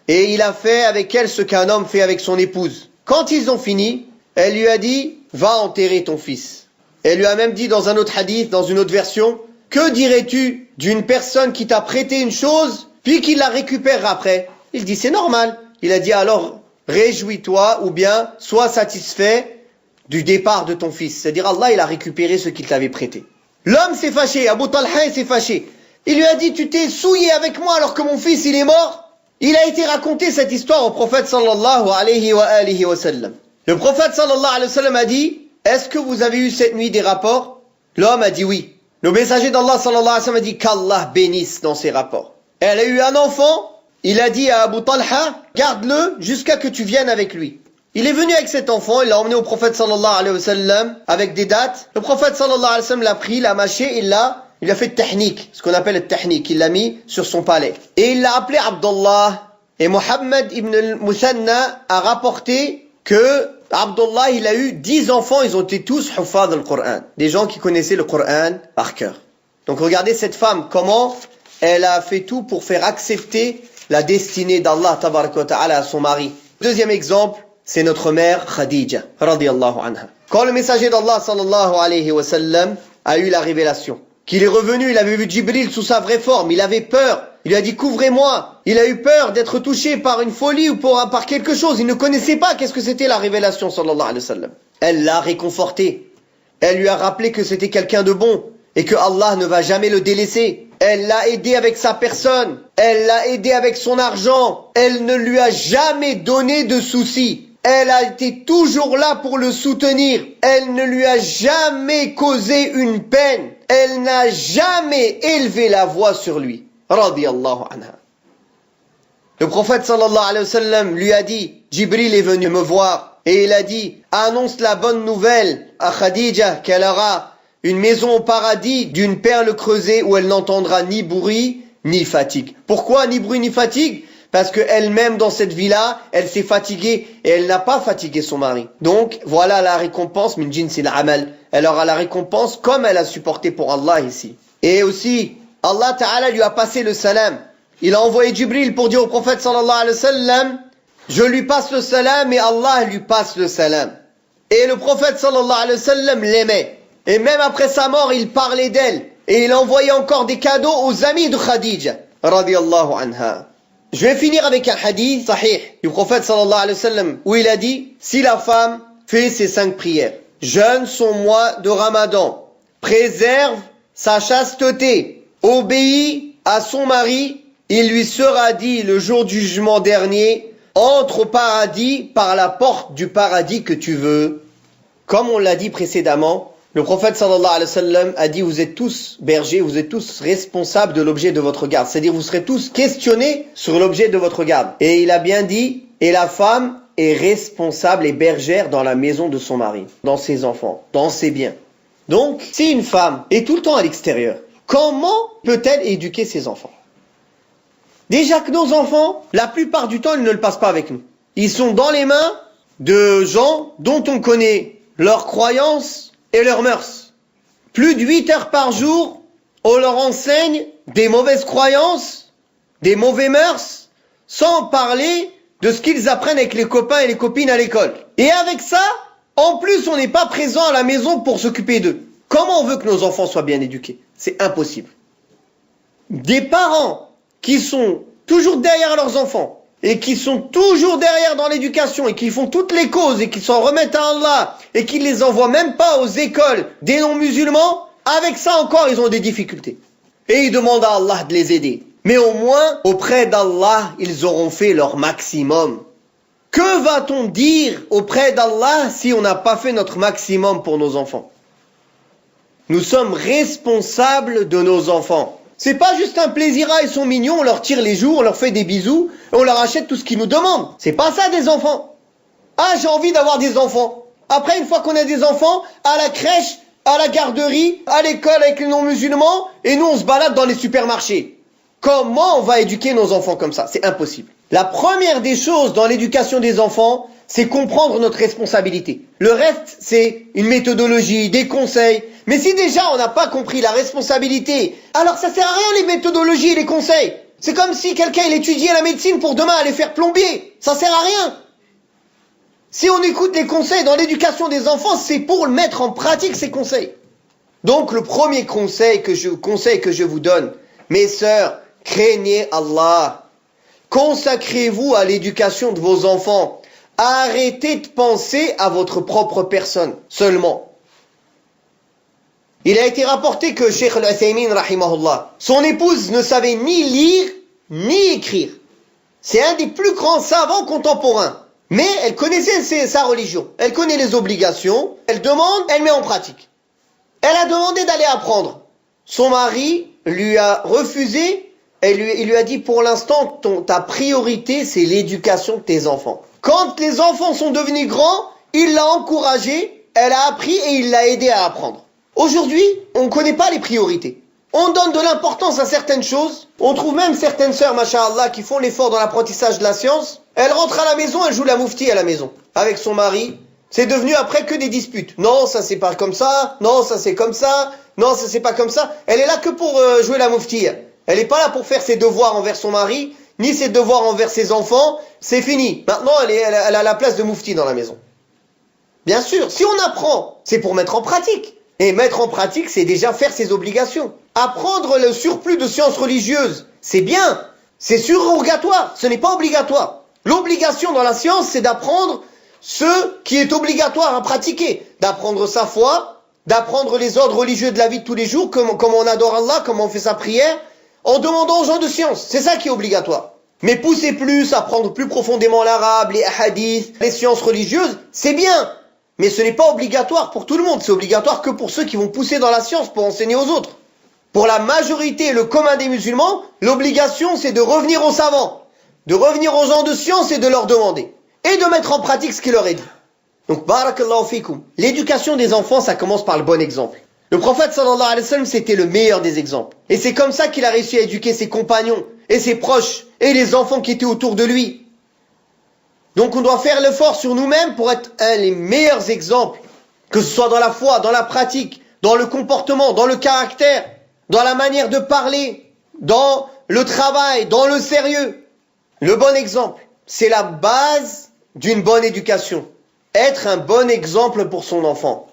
Et il a fait avec elle ce qu'un homme fait avec son épouse. Quand ils ont fini, elle lui a dit: va enterrer ton fils. Elle lui a même dit dans un autre hadith, dans une autre version: que dirais-tu d'une personne qui t'a prêté une chose, puis qui la récupère après? Il dit: c'est normal. Il a dit: alors réjouis-toi ou bien sois satisfait du départ de ton fils. C'est-à-dire Allah, il a récupéré ce qu'il t'avait prêté. L'homme s'est fâché, Abu Talha s'est fâché. Il lui a dit: tu t'es souillé avec moi alors que mon fils il est mort. Il a été raconté cette histoire au prophète sallallahu alayhi wa sallam. Le prophète sallallahu alayhi wa sallam a dit: est-ce que vous avez eu cette nuit des rapports? L'homme a dit oui. Le messager d'Allah sallallahu alayhi wa sallam a dit: qu'Allah bénisse dans ses rapports. Elle a eu un enfant. Il a dit à Abu Talha: garde-le jusqu'à que tu viennes avec lui. Il est venu avec cet enfant, il l'a emmené au prophète sallallahu alayhi wa sallam avec des dates. Le prophète sallallahu alayhi wa sallam l'a pris, l'a mâché, il a fait tahnik, ce qu'on appelle le tahnik, il l'a mis sur son palais. Et il l'a appelé Abdullah. Et Muhammad ibn al-Musanna a rapporté que Abdullah, il a eu 10 enfants, ils ont été tous hufad al-Qur'an. Des gens qui connaissaient le Qur'an par cœur. Donc regardez cette femme, comment elle a fait tout pour faire accepter la destinée d'Allah tabaraka wa ta'ala à son mari. Deuxième exemple, c'est notre mère Khadija, radiyallahu anha. Quand le messager d'Allah sallallahu alayhi wa sallam a eu la révélation, qu'il est revenu, il avait vu Jibril sous sa vraie forme, il avait peur, il lui a dit couvrez-moi, il a eu peur d'être touché par une folie ou par quelque chose, il ne connaissait pas qu'est-ce que c'était la révélation sallallahu alayhi wa sallam. Elle l'a réconforté, elle lui a rappelé que c'était quelqu'un de bon et que Allah ne va jamais le délaisser. Elle l'a aidé avec sa personne, elle l'a aidé avec son argent, elle ne lui a jamais donné de soucis. Elle a été toujours là pour le soutenir. Elle ne lui a jamais causé une peine. Elle n'a jamais élevé la voix sur lui. Radiyallahu anha. Le prophète sallallahu alayhi wa sallam lui a dit, Jibril est venu me voir et il a dit, annonce la bonne nouvelle à Khadija qu'elle aura une maison au paradis d'une perle creusée où elle n'entendra ni bruit ni fatigue. Pourquoi ni bruit ni fatigue? Parce qu'elle-même dans cette vie-là, elle s'est fatiguée et elle n'a pas fatigué son mari. Donc voilà la récompense, min jinsil amal. Elle aura la récompense comme elle a supporté pour Allah ici. Et aussi, Allah Ta'ala lui a passé le salam. Il a envoyé Jibril pour dire au prophète sallallahu alayhi wa sallam, je lui passe le salam et Allah lui passe le salam. Et le prophète sallallahu alayhi wa sallam l'aimait. Et même après sa mort, il parlait d'elle. Et il envoyait encore des cadeaux aux amis de Khadija, radiyallahu anha. Je vais finir avec un hadith sahih du prophète sallallahu alayhi wa sallam où il a dit, si la femme fait ses 5 prières, jeûne son mois de Ramadan, préserve sa chasteté, obéit à son mari, il lui sera dit le jour du jugement dernier, entre au paradis par la porte du paradis que tu veux. Comme on l'a dit précédemment, le prophète sallallahu alayhi wa sallam a dit, vous êtes tous bergers, vous êtes tous responsables de l'objet de votre garde. C'est-à-dire, vous serez tous questionnés sur l'objet de votre garde. Et il a bien dit, et la femme est responsable et bergère dans la maison de son mari, dans ses enfants, dans ses biens. Donc, si une femme est tout le temps à l'extérieur, comment peut-elle éduquer ses enfants? Déjà que nos enfants, la plupart du temps, ils ne le passent pas avec nous. Ils sont dans les mains de gens dont on connaît leurs croyances, et leurs mœurs. Plus de 8 heures par jour, on leur enseigne des mauvaises croyances, des mauvais mœurs, sans parler de ce qu'ils apprennent avec les copains et les copines à l'école. Et avec ça, en plus, on n'est pas présent à la maison pour s'occuper d'eux. Comment on veut que nos enfants soient bien éduqués? C'est impossible. Des parents qui sont toujours derrière leurs enfants, et qui sont toujours derrière dans l'éducation, et qui font toutes les causes, et qui s'en remettent à Allah, et qui ne les envoient même pas aux écoles des non-musulmans, avec ça encore, ils ont des difficultés. Et ils demandent à Allah de les aider. Mais au moins, auprès d'Allah, ils auront fait leur maximum. Que va-t-on dire auprès d'Allah si on n'a pas fait notre maximum pour nos enfants? Nous sommes responsables de nos enfants. C'est pas juste un plaisir, ils sont mignons, on leur tire les joues, on leur fait des bisous, et on leur achète tout ce qu'ils nous demandent. C'est pas ça des enfants. Ah, j'ai envie d'avoir des enfants. Après, une fois qu'on a des enfants, à la crèche, à la garderie, à l'école avec les non-musulmans, et nous on se balade dans les supermarchés. Comment on va éduquer nos enfants comme ça? C'est impossible. La première des choses dans l'éducation des enfants, c'est comprendre notre responsabilité. Le reste, c'est une méthodologie, des conseils. Mais si déjà on n'a pas compris la responsabilité, alors ça sert à rien les méthodologies et les conseils. C'est comme si quelqu'un il étudiait la médecine pour demain aller faire plombier. Ça sert à rien. Si on écoute les conseils dans l'éducation des enfants, c'est pour mettre en pratique ces conseils. Donc le premier conseil que je vous donne, mes sœurs, craignez Allah. Consacrez-vous à l'éducation de vos enfants. Arrêtez de penser à votre propre personne seulement. Il a été rapporté que Cheikh Al-Uthaymin, rahimahullah, son épouse ne savait ni lire ni écrire. C'est un des plus grands savants contemporains. Mais elle connaissait sa religion. Elle connaît les obligations. Elle demande, elle met en pratique. Elle a demandé d'aller apprendre. Son mari lui a refusé. Il lui a dit, pour l'instant, ta priorité, c'est l'éducation de tes enfants. Quand les enfants sont devenus grands, il l'a encouragée, elle a appris et il l'a aidé à apprendre. Aujourd'hui, on ne connaît pas les priorités. On donne de l'importance à certaines choses. On trouve même certaines sœurs, masha'Allah, qui font l'effort dans l'apprentissage de la science. Elle rentre à la maison, elle joue la moufti à la maison. Avec son mari. C'est devenu après que des disputes. Non, ça c'est pas comme ça. Non, ça c'est comme ça. Non, ça c'est pas comme ça. Elle est là que pour jouer la moufti. Elle n'est pas là pour faire ses devoirs envers son mari, ni ses devoirs envers ses enfants, c'est fini. Maintenant, elle a la place de moufti dans la maison. Bien sûr, si on apprend, c'est pour mettre en pratique. Et mettre en pratique, c'est déjà faire ses obligations. Apprendre le surplus de sciences religieuses, c'est bien. C'est surrogatoire, ce n'est pas obligatoire. L'obligation dans la science, c'est d'apprendre ce qui est obligatoire à pratiquer. D'apprendre sa foi, d'apprendre les ordres religieux de la vie de tous les jours, comment on adore Allah, comment on fait sa prière, en demandant aux gens de science. C'est ça qui est obligatoire. Mais pousser plus, apprendre plus profondément l'arabe, les hadiths, les sciences religieuses, c'est bien. Mais ce n'est pas obligatoire pour tout le monde. C'est obligatoire que pour ceux qui vont pousser dans la science pour enseigner aux autres. Pour la majorité et le commun des musulmans, l'obligation c'est de revenir aux savants, de revenir aux gens de science et de leur demander. Et de mettre en pratique ce qu'il leur est dit. Donc, barakallahu fikum. L'éducation des enfants, ça commence par le bon exemple. Le prophète sallallahu alayhi wa sallam, c'était le meilleur des exemples. Et c'est comme ça qu'il a réussi à éduquer ses compagnons et ses proches et les enfants qui étaient autour de lui. Donc on doit faire l'effort sur nous-mêmes pour être les meilleurs exemples, que ce soit dans la foi, dans la pratique, dans le comportement, dans le caractère, dans la manière de parler, dans le travail, dans le sérieux. Le bon exemple, c'est la base d'une bonne éducation. Être un bon exemple pour son enfant.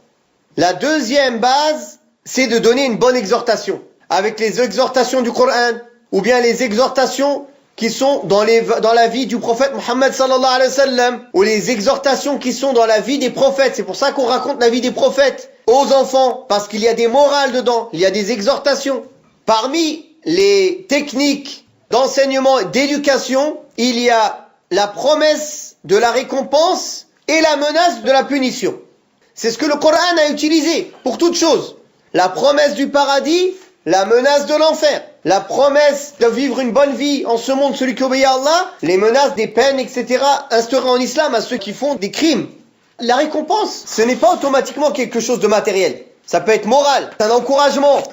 La deuxième base, c'est de donner une bonne exhortation. Avec les exhortations du Coran, ou bien les exhortations qui sont dans la vie du prophète Muhammad sallallahu alayhi wa sallam, ou les exhortations qui sont dans la vie des prophètes. C'est pour ça qu'on raconte la vie des prophètes aux enfants, parce qu'il y a des morales dedans, il y a des exhortations. Parmi les techniques d'enseignement et d'éducation, il y a la promesse de la récompense et la menace de la punition. C'est ce que le Coran a utilisé pour toute chose. La promesse du paradis, la menace de l'enfer. La promesse de vivre une bonne vie en ce monde, celui qui obéit à Allah, les menaces des peines, etc. instaurées en islam à ceux qui font des crimes. La récompense, ce n'est pas automatiquement quelque chose de matériel. Ça peut être moral, un encouragement.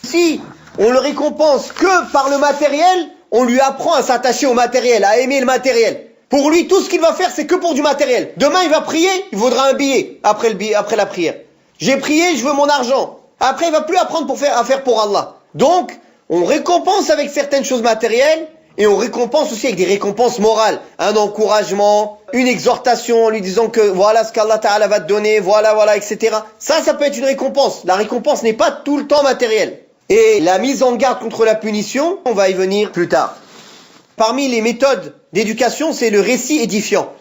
Si on le récompense que par le matériel, on lui apprend à s'attacher au matériel, à aimer le matériel. Pour lui, tout ce qu'il va faire, c'est que pour du matériel. Demain, il va prier, il vaudra un billet après la prière. J'ai prié, je veux mon argent. Après, il va plus apprendre à faire pour Allah. Donc, on récompense avec certaines choses matérielles et on récompense aussi avec des récompenses morales. Un encouragement, une exhortation en lui disant que voilà ce qu'Allah Ta'ala va te donner, voilà, etc. Ça peut être une récompense. La récompense n'est pas tout le temps matérielle. Et la mise en garde contre la punition, on va y venir plus tard. Parmi les méthodes d'éducation, c'est le récit édifiant.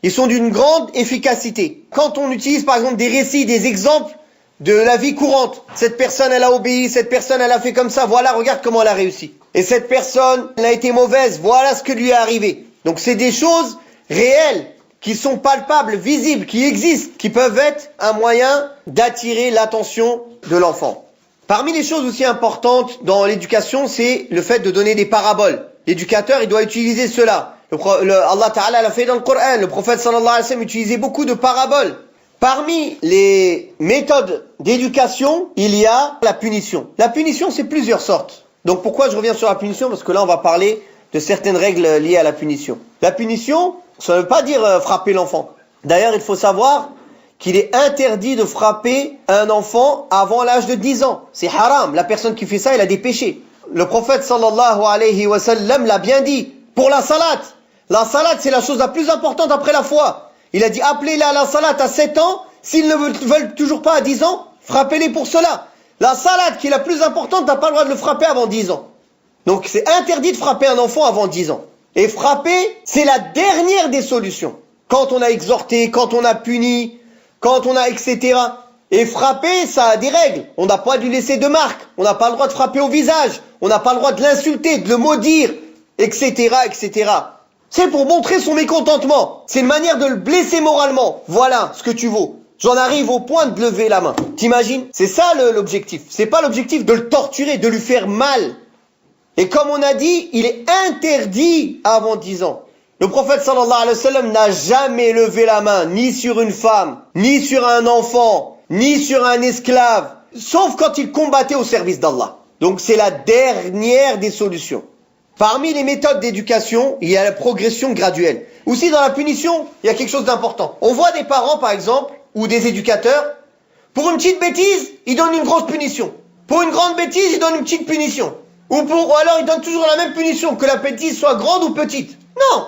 Ils sont d'une grande efficacité. Quand on utilise par exemple des récits, des exemples de la vie courante, cette personne elle a obéi, cette personne elle a fait comme ça, voilà, regarde comment elle a réussi. Et cette personne elle a été mauvaise, voilà ce que lui est arrivé. Donc c'est des choses réelles, qui sont palpables, visibles, qui existent, qui peuvent être un moyen d'attirer l'attention de l'enfant. Parmi les choses aussi importantes dans l'éducation, c'est le fait de donner des paraboles. L'éducateur, il doit utiliser cela. Allah Ta'ala l'a fait dans le Coran. Le prophète sallallahu alayhi wa sallam utilisait beaucoup de paraboles. Parmi les méthodes d'éducation, il y a la punition. La punition, c'est plusieurs sortes. Donc pourquoi je reviens sur la punition? Parce que là, on va parler de certaines règles liées à la punition. La punition, ça ne veut pas dire frapper l'enfant. D'ailleurs, il faut savoir qu'il est interdit de frapper un enfant avant l'âge de 10 ans. C'est haram. La personne qui fait ça, elle a des péchés. Le prophète sallallahu alayhi wa sallam l'a bien dit. Pour la salat. La salat, c'est la chose la plus importante après la foi. Il a dit, appelez-les à la salat à 7 ans. S'ils ne veulent toujours pas à 10 ans, frappez-les pour cela. La salat, qui est la plus importante, t'as pas le droit de le frapper avant 10 ans. Donc c'est interdit de frapper un enfant avant 10 ans. Et frapper, c'est la dernière des solutions. Quand on a exhorté, quand on a puni, quand on a etc. Et frapper, ça a des règles. On n'a pas dû laisser de marque. On n'a pas le droit de frapper au visage. On n'a pas le droit de l'insulter, de le maudire, etc., etc. C'est pour montrer son mécontentement. C'est une manière de le blesser moralement. Voilà ce que tu vaux. J'en arrive au point de lever la main. T'imagines? C'est ça l'objectif. C'est pas l'objectif de le torturer, de lui faire mal. Et comme on a dit, il est interdit avant 10 ans. Le prophète sallallahu alayhi wa sallam n'a jamais levé la main, ni sur une femme, ni sur un enfant, ni sur un esclave, sauf quand il combattait au service d'Allah. Donc c'est la dernière des solutions. Parmi les méthodes d'éducation, il y a la progression graduelle. Aussi dans la punition, il y a quelque chose d'important. On voit des parents par exemple, ou des éducateurs, pour une petite bêtise, ils donnent une grosse punition. Pour une grande bêtise, ils donnent une petite punition. Ou alors il donne toujours la même punition, que la bêtise soit grande ou petite. Non.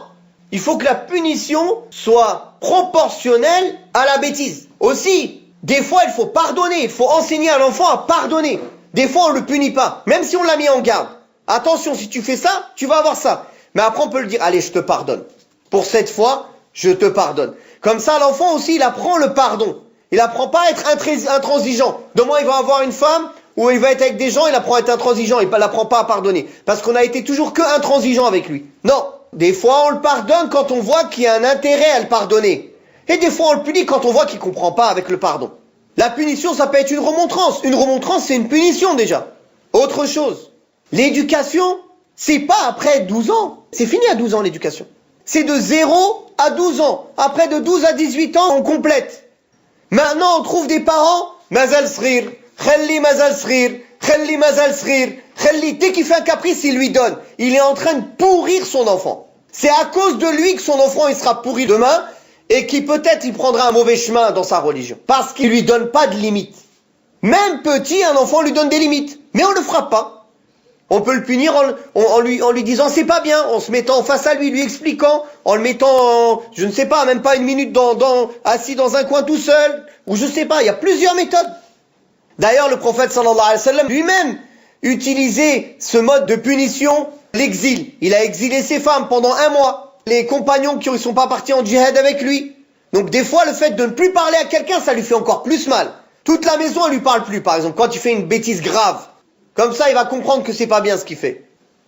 Il faut que la punition soit proportionnelle à la bêtise. Aussi, des fois il faut pardonner, il faut enseigner à l'enfant à pardonner. Des fois on le punit pas, même si on l'a mis en garde. Attention, si tu fais ça, tu vas avoir ça. Mais après on peut le dire, allez, je te pardonne. Pour cette fois, je te pardonne. Comme ça, l'enfant aussi, il apprend le pardon. Il apprend pas à être intransigeant. Demain, il va avoir une femme, ou il va être avec des gens, il apprend à être intransigeant, il n'apprend pas à pardonner. Parce qu'on a été toujours que intransigeant avec lui. Non. Des fois, on le pardonne quand on voit qu'il y a un intérêt à le pardonner. Et des fois, on le punit quand on voit qu'il comprend pas avec le pardon. La punition, ça peut être une remontrance. Une remontrance, c'est une punition déjà. Autre chose. L'éducation, c'est pas après 12 ans. C'est fini à 12 ans l'éducation. C'est de 0 à 12 ans. Après de 12 à 18 ans, on complète. Maintenant, on trouve des parents, mazal srir, khalli mazal srir, khalli mazal srir, khalli. Dès qu'il fait un caprice, il lui donne. Il est en train de pourrir son enfant. C'est à cause de lui que son enfant il sera pourri demain et qui peut-être il prendra un mauvais chemin dans sa religion. Parce qu'il lui donne pas de limites. Même petit, un enfant lui donne des limites. Mais on le frappe pas. On peut le punir en lui disant c'est pas bien, en se mettant face à lui expliquant, en le mettant, je ne sais pas, même pas une minute assis dans un coin tout seul, ou je sais pas, il y a plusieurs méthodes. D'ailleurs, le prophète sallallahu alayhi wa sallam lui-même utilisait ce mode de punition, l'exil. Il a exilé ses femmes pendant 1 mois, les compagnons qui ne sont pas partis en djihad avec lui. Donc des fois, le fait de ne plus parler à quelqu'un, ça lui fait encore plus mal. Toute la maison, elle lui parle plus, par exemple, quand il fait une bêtise grave. Comme ça, il va comprendre que c'est pas bien ce qu'il fait.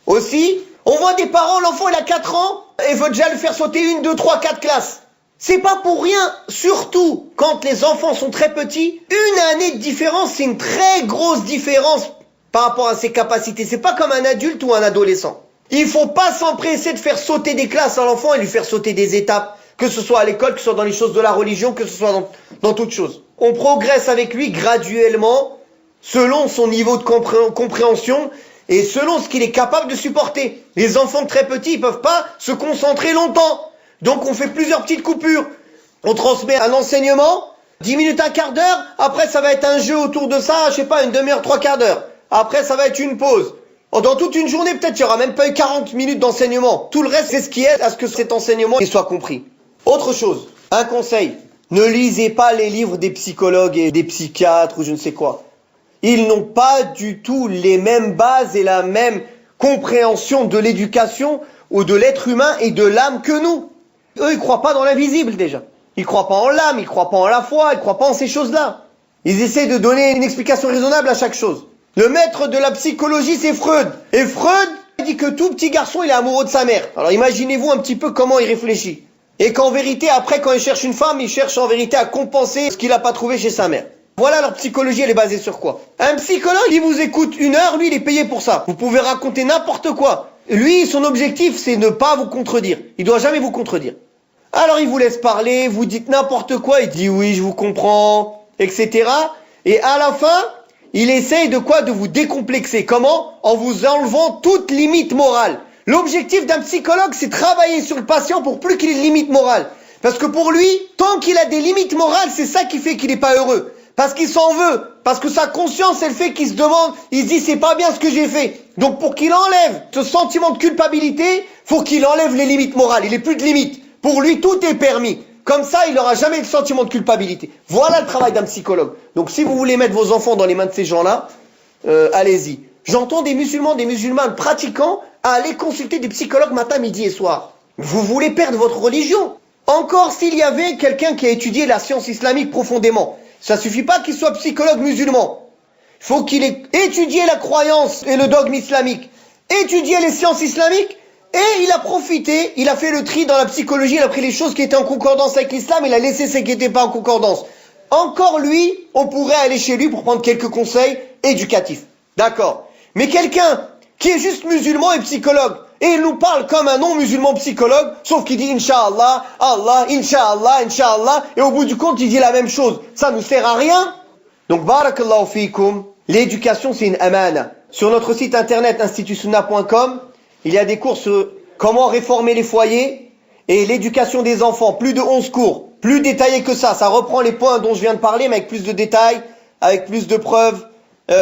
Aussi, on voit des parents, l'enfant il a 4 ans, et veut déjà le faire sauter 1, 2, 3, 4 classes. C'est pas pour rien, surtout quand les enfants sont très petits, 1 année de différence, c'est une très grosse différence par rapport à ses capacités. C'est pas comme un adulte ou un adolescent. Il faut pas s'empresser de faire sauter des classes à l'enfant et lui faire sauter des étapes, que ce soit à l'école, que ce soit dans les choses de la religion, que ce soit dans toutes choses. On progresse avec lui graduellement, selon son niveau de compréhension et selon ce qu'il est capable de supporter. Les enfants très petits, ils peuvent pas se concentrer longtemps. Donc on fait plusieurs petites coupures. On transmet un enseignement, 10 minutes, un quart d'heure. Après ça va être un jeu autour de ça, je sais pas, une demi-heure, 3/4 d'heure. Après ça va être une pause. Dans toute une journée, peut-être il y aura même pas eu 40 minutes d'enseignement. Tout le reste, c'est ce qui aide à ce que cet enseignement soit compris. Autre chose, un conseil. Ne lisez pas les livres des psychologues et des psychiatres ou je ne sais quoi. Ils n'ont pas du tout les mêmes bases et la même compréhension de l'éducation ou de l'être humain et de l'âme que nous. Eux, ils croient pas dans l'invisible déjà. Ils croient pas en l'âme, ils croient pas en la foi, ils croient pas en ces choses-là. Ils essaient de donner une explication raisonnable à chaque chose. Le maître de la psychologie, c'est Freud. Et Freud dit que tout petit garçon, il est amoureux de sa mère. Alors imaginez-vous un petit peu comment il réfléchit. Et qu'en vérité, après, quand il cherche une femme, il cherche en vérité à compenser ce qu'il n'a pas trouvé chez sa mère. Voilà, leur psychologie, elle est basée sur quoi? Un psychologue, il vous écoute 1 heure, lui, il est payé pour ça. Vous pouvez raconter n'importe quoi. Lui, son objectif, c'est ne pas vous contredire. Il doit jamais vous contredire. Alors, il vous laisse parler, vous dites n'importe quoi, il dit oui, je vous comprends, etc. Et à la fin, il essaye de quoi? De vous décomplexer. Comment? En vous enlevant toute limite morale. L'objectif d'un psychologue, c'est travailler sur le patient pour plus qu'il ait de limites morales. Parce que pour lui, tant qu'il a des limites morales, c'est ça qui fait qu'il n'est pas heureux. Parce qu'il s'en veut, parce que sa conscience, elle fait qu'il se demande, il se dit c'est pas bien ce que j'ai fait. Donc pour qu'il enlève ce sentiment de culpabilité, faut qu'il enlève les limites morales, il n'est plus de limites. Pour lui, tout est permis. Comme ça, il n'aura jamais le sentiment de culpabilité. Voilà le travail d'un psychologue. Donc si vous voulez mettre vos enfants dans les mains de ces gens-là, allez-y. J'entends des musulmans, des musulmanes pratiquants aller consulter des psychologues matin, midi et soir. Vous voulez perdre votre religion. Encore s'il y avait quelqu'un qui a étudié la science islamique profondément. Ça suffit pas qu'il soit psychologue musulman. Il faut qu'il ait étudié la croyance et le dogme islamique, étudié les sciences islamiques, et il a profité, il a fait le tri dans la psychologie, il a pris les choses qui étaient en concordance avec l'islam, il a laissé celles qui n'étaient pas en concordance. Encore lui, on pourrait aller chez lui pour prendre quelques conseils éducatifs. D'accord. Mais quelqu'un qui est juste musulman et psychologue, et il nous parle comme un non-musulman psychologue, sauf qu'il dit Inch'Allah, Allah, Inch'Allah, Inch'Allah, et au bout du compte, il dit la même chose. Ça ne sert à rien. Donc, barakallahu fikum, l'éducation, c'est une amana. Sur notre site internet institutsunna.com, il y a des cours sur comment réformer les foyers et l'éducation des enfants. Plus de 11 cours, plus détaillés que ça. Ça reprend les points dont je viens de parler, mais avec plus de détails, avec plus de preuves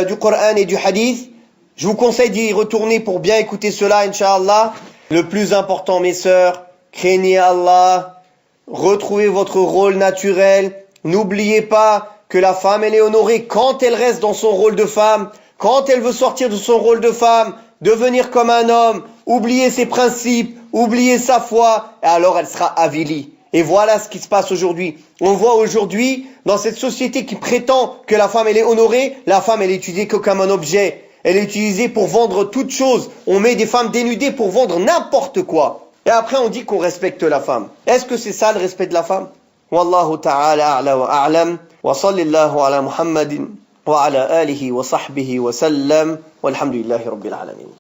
du Coran et du Hadith. Je vous conseille d'y retourner pour bien écouter cela, Inch'Allah. Le plus important, mes sœurs, craignez Allah, retrouvez votre rôle naturel. N'oubliez pas que la femme, elle est honorée quand elle reste dans son rôle de femme, quand elle veut sortir de son rôle de femme, devenir comme un homme, oublier ses principes, oublier sa foi, et alors elle sera avilie. Et voilà ce qui se passe aujourd'hui. On voit aujourd'hui, dans cette société qui prétend que la femme, elle est honorée, la femme, elle est utilisée que comme un objet. Elle est utilisée pour vendre toute chose. On met des femmes dénudées pour vendre n'importe quoi. Et après, on dit qu'on respecte la femme. Est-ce que c'est ça le respect de la femme? Wallahu ta'ala a'la wa a'lam. Wa sallallahu ala Muhammadin wa ala alihi wa sahbihi wa sallam. Walhamdulillahi rabbil alamin.